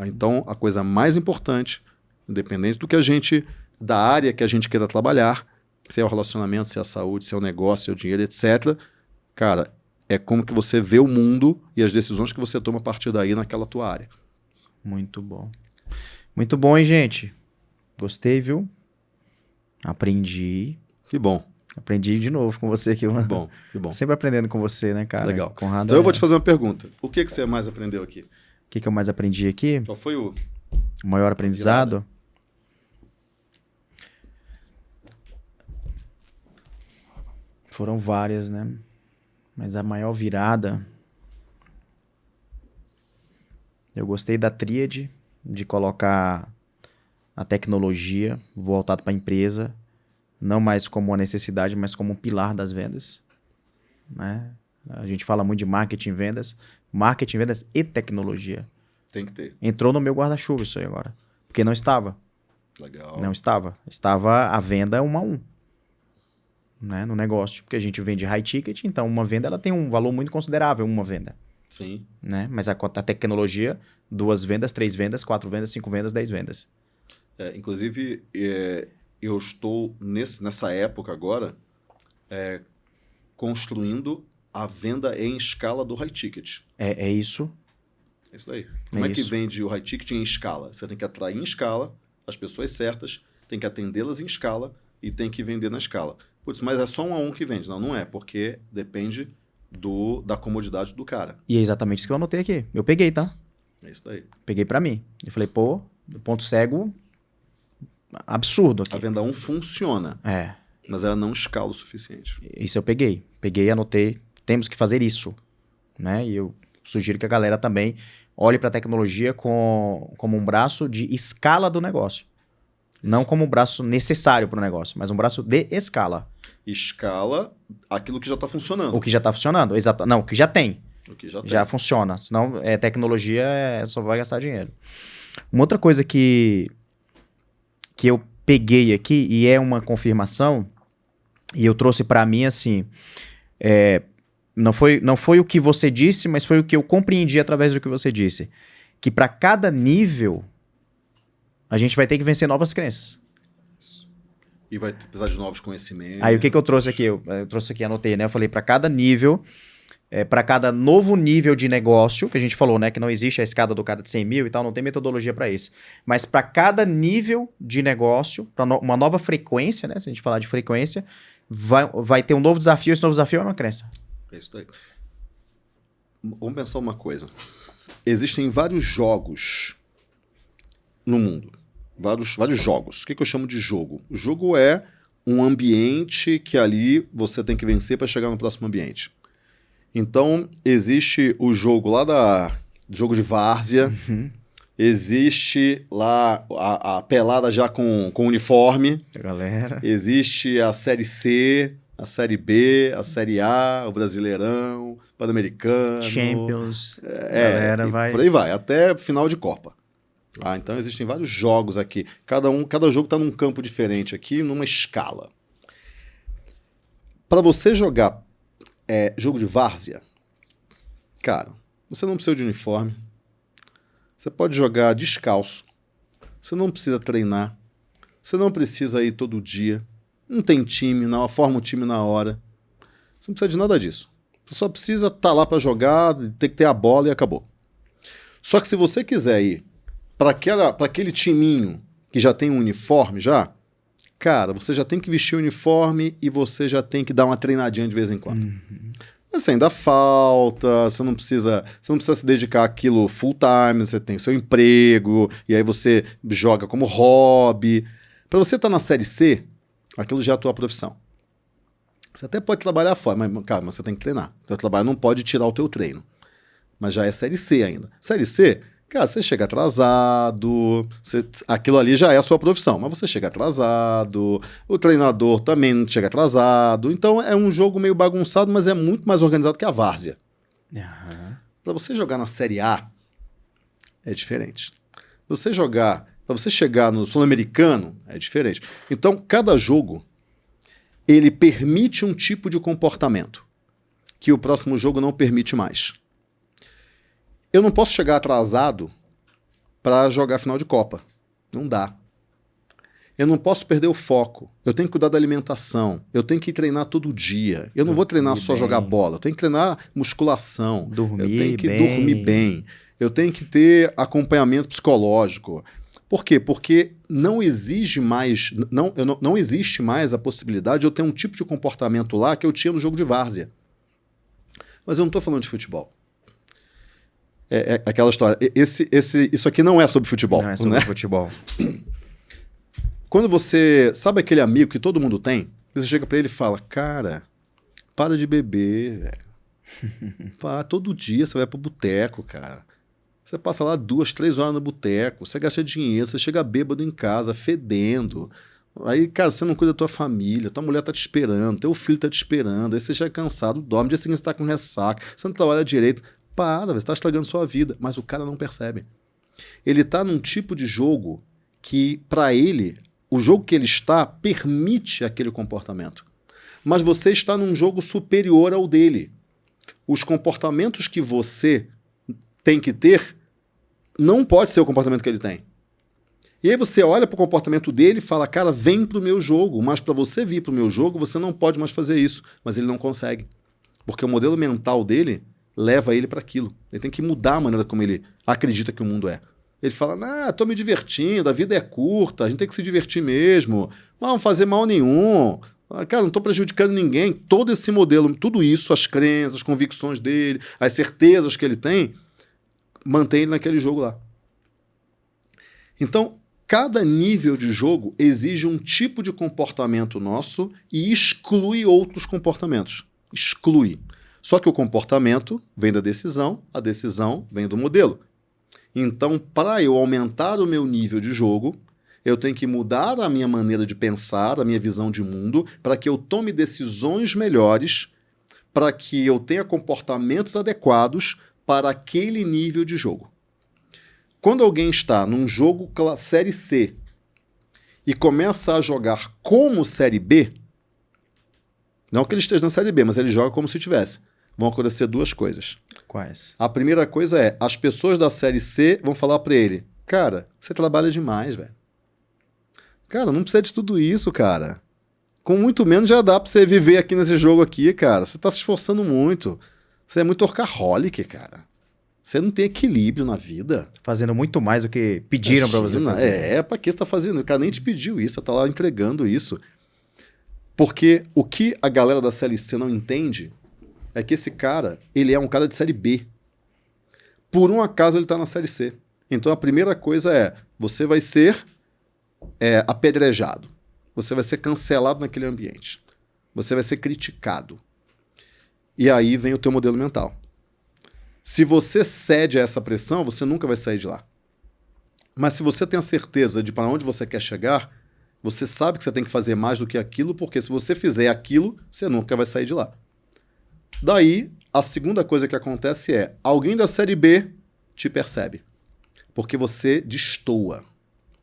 Então a coisa mais importante, independente da área que a gente queira trabalhar, se é o relacionamento, se é a saúde, se é o negócio, se é o dinheiro, etc. Cara, é como que você vê o mundo e as decisões que você toma a partir daí naquela tua área. Muito bom. Muito bom, hein, gente? Gostei, viu? Aprendi. Que bom. Aprendi de novo com você aqui. Que bom. Sempre aprendendo com você, né, cara? Legal. Conrado, então eu vou te fazer uma pergunta. O que você mais aprendeu aqui? O que eu mais aprendi aqui? Qual foi o maior aprendizado? Foram várias, né? Mas a maior virada... Eu gostei da tríade de colocar a tecnologia voltada para a empresa, não mais como uma necessidade, mas como um pilar das vendas. Né? A gente fala muito de marketing, vendas e tecnologia. Tem que ter. Entrou no meu guarda-chuva isso aí agora. Porque não estava. Legal. Não estava. Estava a venda 1 a 1. Né? No negócio. Porque a gente vende high ticket, então uma venda ela tem um valor muito considerável, uma venda. Sim. Né? Mas a tecnologia, 2 vendas, 3 vendas, 4 vendas, 5 vendas, 10 vendas. Inclusive, eu estou nessa época agora construindo a venda em escala do high ticket. É isso. É isso daí. Como é que vende o high ticket em escala? Você tem que atrair em escala as pessoas certas, tem que atendê-las em escala e tem que vender na escala. Putz, mas é só 1 a 1 que vende. Não é, porque depende da comodidade do cara. E é exatamente isso que eu anotei aqui. Eu peguei, tá? É isso daí. Peguei pra mim. Eu falei, pô, ponto cego absurdo aqui. A venda 1 funciona. Mas ela não escala o suficiente. Isso eu peguei. Peguei, anotei. Temos que fazer isso. Né? E eu sugiro que a galera também olhe para a tecnologia como um braço de escala do negócio. Não como um braço necessário para o negócio, mas um braço de escala. Escala aquilo que já está funcionando. O que já está funcionando. Exato. Não, o que já tem. O que já tem. Já funciona. Senão, tecnologia só vai gastar dinheiro. Uma outra coisa que eu peguei aqui, e é uma confirmação, e eu trouxe pra mim assim, não foi o que você disse, mas foi o que eu compreendi através do que você disse, que pra cada nível a gente vai ter que vencer novas crenças. E vai precisar de novos conhecimentos. Aí o que eu trouxe aqui? Eu trouxe aqui, anotei, né? Eu falei pra cada nível, para cada novo nível de negócio, que a gente falou, né? Que não existe a escada do cara de 100 mil e tal, não tem metodologia para isso. Mas para cada nível de negócio, para uma nova frequência, né? Se a gente falar de frequência, vai ter um novo desafio. Esse novo desafio é uma crença. É isso daí. Vamos pensar uma coisa. Existem vários jogos no mundo. Vários jogos. O que eu chamo de jogo? O jogo é um ambiente que ali você tem que vencer para chegar no próximo ambiente. Então, existe o jogo lá jogo de várzea, existe lá a pelada já com uniforme, Galera. existe a Série C, a Série B, a Série A, o Brasileirão, o Pan-Americano. Champions. Galera, vai. Por aí vai, até final de Copa. Então, existem vários jogos aqui. Cada jogo está num campo diferente aqui, numa escala. Para você jogar jogo de várzea, cara, você não precisa de uniforme, você pode jogar descalço, você não precisa treinar, você não precisa ir todo dia, não tem time, não forma o time na hora, você não precisa de nada disso. Você só precisa estar lá para jogar, tem que ter a bola e acabou. Só que se você quiser ir para aquele timinho que já tem um uniforme cara, você já tem que vestir o uniforme e você já tem que dar uma treinadinha de vez em quando. Mas ainda falta, você não precisa se dedicar àquilo full time, você tem o seu emprego, e aí você joga como hobby. Para você estar na Série C, aquilo já é a tua profissão. Você até pode trabalhar fora, mas, cara, você tem que treinar. O teu trabalho não pode tirar o teu treino. Mas já é Série C ainda. Série C, cara, você chega atrasado, aquilo ali já é a sua profissão, mas você chega atrasado, o treinador também chega atrasado, então é um jogo meio bagunçado, mas é muito mais organizado que a várzea. Para você jogar na Série A, é diferente. Para você chegar no Sul-Americano, é diferente. Então, cada jogo, ele permite um tipo de comportamento que o próximo jogo não permite mais. Eu não posso chegar atrasado para jogar final de Copa. Não dá. Eu não posso perder o foco. Eu tenho que cuidar da alimentação. Eu tenho que treinar todo dia. Eu não vou treinar só jogar bola. Eu tenho que treinar musculação. Eu tenho que dormir bem. Eu tenho que ter acompanhamento psicológico. Por quê? Porque não existe mais a possibilidade de eu ter um tipo de comportamento lá que eu tinha no jogo de várzea. Mas eu não estou falando de futebol. É aquela história. Isso aqui não é sobre futebol. Não é sobre futebol. Quando você... Sabe aquele amigo que todo mundo tem? Você chega pra ele e fala, cara, para de beber, velho. Todo dia você vai pro boteco, cara. Você passa lá 2, 3 horas no boteco, você gasta dinheiro, você chega bêbado em casa, fedendo. Aí, cara, você não cuida da tua família, tua mulher tá te esperando, teu filho tá te esperando, aí você já é cansado, dorme, dia seguinte você tá com ressaca, você não trabalha direito. Você está estragando sua vida, mas o cara não percebe. Ele está num tipo de jogo que, para ele, o jogo que ele está permite aquele comportamento. Mas você está num jogo superior ao dele. Os comportamentos que você tem que ter não pode ser o comportamento que ele tem. E aí você olha para o comportamento dele e fala, cara, vem para o meu jogo, mas para você vir para o meu jogo, você não pode mais fazer isso. Mas ele não consegue. Porque o modelo mental dele leva ele para aquilo. Ele tem que mudar a maneira como ele acredita que o mundo é. Ele fala, tô me divertindo, a vida é curta, a gente tem que se divertir mesmo, não vamos fazer mal nenhum, cara, não estou prejudicando ninguém. Todo esse modelo, tudo isso, as crenças, as convicções dele, as certezas que ele tem, mantém ele naquele jogo lá. Então, cada nível de jogo exige um tipo de comportamento nosso e exclui outros comportamentos. Exclui. Só que o comportamento vem da decisão, a decisão vem do modelo. Então, para eu aumentar o meu nível de jogo, eu tenho que mudar a minha maneira de pensar, a minha visão de mundo, para que eu tome decisões melhores, para que eu tenha comportamentos adequados para aquele nível de jogo. quando alguém está num jogo Série C e começa a jogar como Série B, não que ele esteja na Série B, mas ele joga como se tivesse, vão acontecer duas coisas. Quais? A primeira coisa é, as pessoas da Série C vão falar pra ele, cara, você trabalha demais, velho. Cara, não precisa de tudo isso, cara. Com muito menos já dá pra você viver aqui nesse jogo aqui, cara. Você tá se esforçando muito. Você é muito workaholic, cara. Você não tem equilíbrio na vida. Fazendo muito mais do que pediram pra você fazer. Pra que você tá fazendo? O cara nem te pediu isso, você tá lá entregando isso. Porque o que a galera da Série C não entende é que esse cara, ele é um cara de Série B. Por um acaso ele tá na Série C. Então a primeira coisa é, você vai ser apedrejado. Você vai ser cancelado naquele ambiente. Você vai ser criticado. E aí vem o teu modelo mental. Se você cede a essa pressão, você nunca vai sair de lá. Mas se você tem a certeza de para onde você quer chegar, você sabe que você tem que fazer mais do que aquilo, porque se você fizer aquilo, você nunca vai sair de lá. Daí, a segunda coisa que acontece é, alguém da Série B te percebe. Porque você destoa.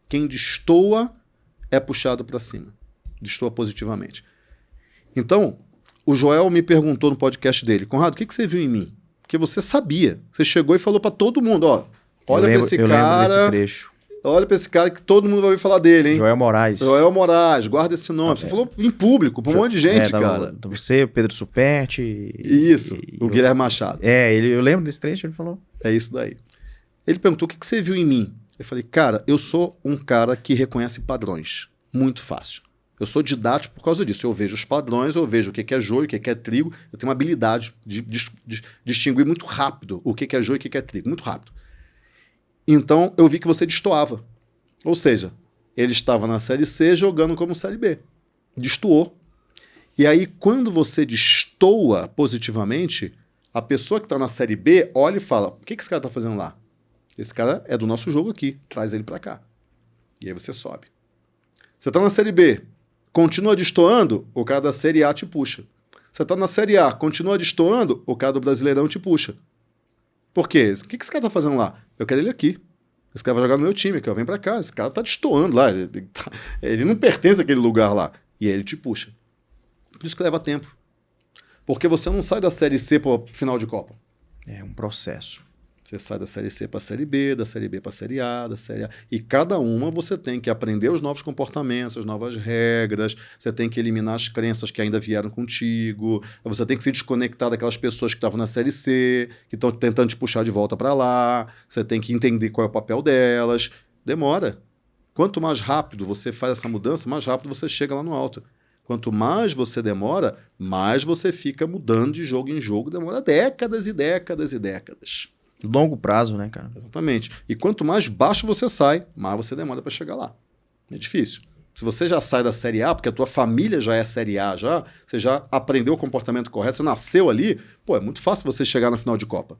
Quem destoa é puxado para cima. Destoa positivamente. Então, o Joel me perguntou no podcast dele, Conrado, o que você viu em mim? Porque você sabia. Você chegou e falou para todo mundo, ó, olha para esse cara, olha para esse cara que todo mundo vai ouvir falar dele, hein? Joel Moraes. Joel Moraes, guarda esse nome. Você falou em público, para um monte de gente, cara. Você, o Pedro Superti. Isso, o Guilherme Machado. Eu lembro desse trecho, ele falou. É isso daí. Ele perguntou, o que você viu em mim? Eu falei, cara, eu sou um cara que reconhece padrões. Muito fácil. Eu sou didático por causa disso. Eu vejo os padrões, eu vejo o que é joio, o que é trigo. Eu tenho uma habilidade de distinguir muito rápido o que é joio e o que é trigo. Muito rápido. Então, eu vi que você destoava. Ou seja, ele estava na Série C jogando como Série B. Destoou. E aí, quando você destoa positivamente, a pessoa que está na Série B olha e fala, o que esse cara está fazendo lá? Esse cara é do nosso jogo aqui. Traz ele para cá. E aí você sobe. Você está na Série B. Continua destoando, o cara da Série A te puxa. Você está na Série A, continua destoando, o cara do Brasileirão te puxa. Por quê? O que esse cara está fazendo lá? Eu quero ele aqui. Esse cara vai jogar no meu time, que eu venho para cá. Esse cara está destoando lá. Ele não pertence àquele lugar lá. E aí ele te puxa. Por isso que leva tempo. Porque você não sai da Série C para o final de Copa. É um processo. Você sai da Série C para a Série B, da Série B para a Série A, da Série A. E cada uma você tem que aprender os novos comportamentos, as novas regras, você tem que eliminar as crenças que ainda vieram contigo, você tem que se desconectar daquelas pessoas que estavam na Série C, que estão tentando te puxar de volta para lá, você tem que entender qual é o papel delas. Demora. Quanto mais rápido você faz essa mudança, mais rápido você chega lá no alto. Quanto mais você demora, mais você fica mudando de jogo em jogo, demora décadas e décadas e décadas. Longo prazo, né, cara? Exatamente. E quanto mais baixo você sai, mais você demora para chegar lá. É difícil. Se você já sai da Série A, porque a tua família já é Série A, você já aprendeu o comportamento correto, você nasceu ali, é muito fácil você chegar na final de Copa.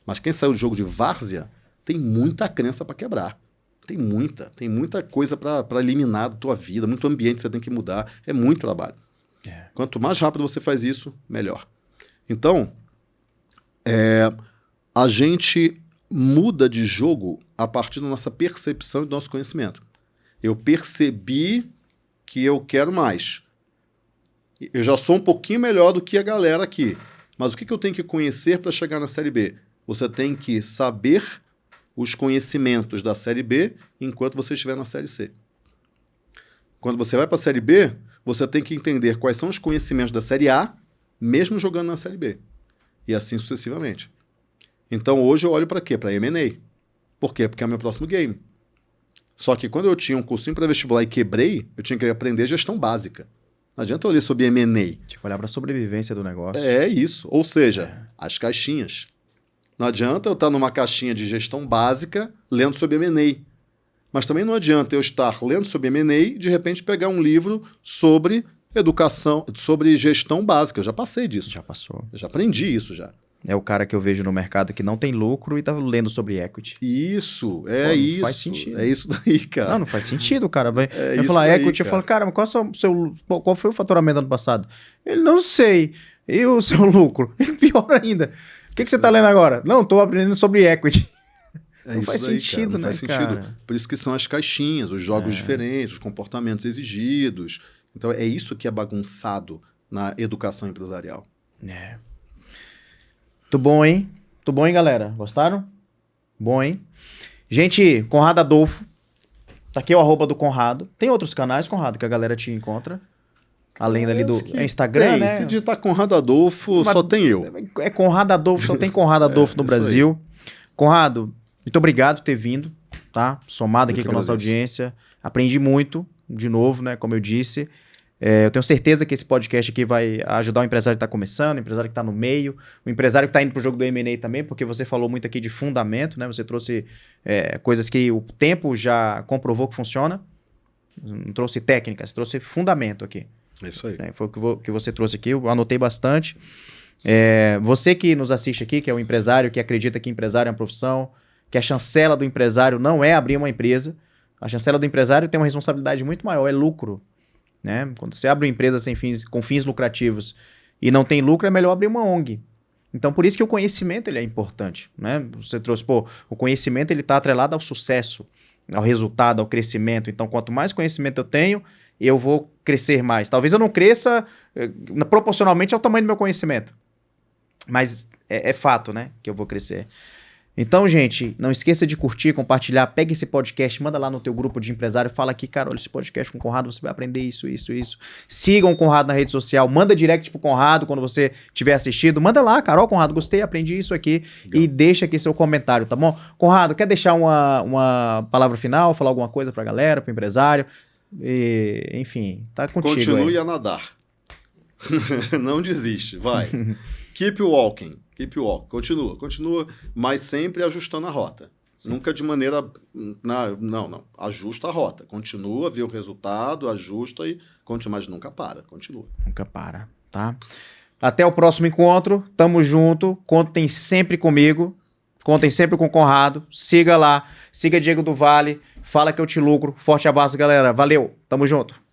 Mas quem saiu do jogo de várzea tem muita crença para quebrar. Tem muita coisa para eliminar da tua vida, muito ambiente que você tem que mudar. É muito trabalho. Quanto mais rápido você faz isso, melhor. Então, a gente muda de jogo a partir da nossa percepção e do nosso conhecimento. Eu percebi que eu quero mais. Eu já sou um pouquinho melhor do que a galera aqui. Mas o que eu tenho que conhecer para chegar na Série B? Você tem que saber os conhecimentos da Série B enquanto você estiver na Série C. Quando você vai para a Série B, você tem que entender quais são os conhecimentos da Série A, mesmo jogando na Série B. E assim sucessivamente. Então hoje eu olho para quê? Para M&A. Por quê? Porque é o meu próximo game. Só que quando eu tinha um cursinho para vestibular e quebrei, eu tinha que aprender gestão básica. Não adianta eu ler sobre M&A. Tinha que olhar para a sobrevivência do negócio. É isso. Ou seja, as caixinhas. Não adianta eu estar numa caixinha de gestão básica lendo sobre M&A. Mas também não adianta eu estar lendo sobre M&A e de repente pegar um livro sobre educação, sobre gestão básica. Eu já passei disso. Já passou. Eu já aprendi isso já. É o cara que eu vejo no mercado que não tem lucro e tá lendo sobre equity. Isso, Não faz sentido. É isso daí, cara. Não faz sentido, cara. Vai isso falar daí, equity, cara. eu falo, cara, mas qual foi o faturamento do ano passado? Ele, não sei. E o seu lucro? Ele, pior ainda. O que você tá lendo agora? Não, tô aprendendo sobre equity. Não faz sentido, cara, não né, faz sentido. cara? Por isso que são as caixinhas, os jogos diferentes, os comportamentos exigidos. Então, é isso que é bagunçado na educação empresarial. É. Muito bom, hein? Muito bom, hein, galera? Gostaram? Bom, hein? Gente, Conrado Adolfo. Tá aqui o @ do Conrado. Tem outros canais, Conrado, que a galera te encontra? Além dali do Instagram, tem, né? Se digitar Conrado Adolfo, só tem eu. É Conrado Adolfo, só tem Conrado Adolfo no Brasil. Conrado, muito obrigado por ter vindo, tá? Somado aqui com a nossa audiência. Aprendi muito, de novo, né? Como eu disse. Eu tenho certeza que esse podcast aqui vai ajudar o empresário que está começando, o empresário que está no meio, o empresário que está indo para o jogo do M&A também, porque você falou muito aqui de fundamento, né? Você trouxe coisas que o tempo já comprovou que funciona. Não trouxe técnicas, trouxe fundamento aqui. É isso aí. Foi o que você trouxe aqui, eu anotei bastante. Você que nos assiste aqui, que é um empresário, que acredita que empresário é uma profissão, que a chancela do empresário não é abrir uma empresa, a chancela do empresário tem uma responsabilidade muito maior, é lucro. Né? Quando você abre uma empresa com fins lucrativos e não tem lucro, é melhor abrir uma ONG. Então, por isso que o conhecimento ele é importante. Né? Você trouxe, o conhecimento está atrelado ao sucesso, ao resultado, ao crescimento. Então, quanto mais conhecimento eu tenho, eu vou crescer mais. Talvez eu não cresça proporcionalmente ao tamanho do meu conhecimento. Mas é fato, né, que eu vou crescer. Então, gente, não esqueça de curtir, compartilhar, pega esse podcast, manda lá no teu grupo de empresário, fala aqui, cara, olha esse podcast com o Conrado, você vai aprender isso. Sigam o Conrado na rede social, manda direct pro Conrado quando você tiver assistido, manda lá, cara, ó, Conrado, gostei, aprendi isso aqui. Legal. E deixa aqui seu comentário, tá bom? Conrado, quer deixar uma palavra final, falar alguma coisa pra galera, pro empresário? Enfim, tá contigo. Continue a nadar. Não desiste, vai. Keep walking. Keep walking. Continua, mas sempre ajustando a rota. Sim. Nunca de maneira... Não. Ajusta a rota. Continua, vê o resultado, ajusta e continua, mas nunca para. Continua. Nunca para, tá? Até o próximo encontro. Tamo junto. Contem sempre comigo. Contem sempre com o Conrado. Siga lá. Siga Diego do Vale. Fala que eu te lucro. Forte abraço, galera. Valeu. Tamo junto.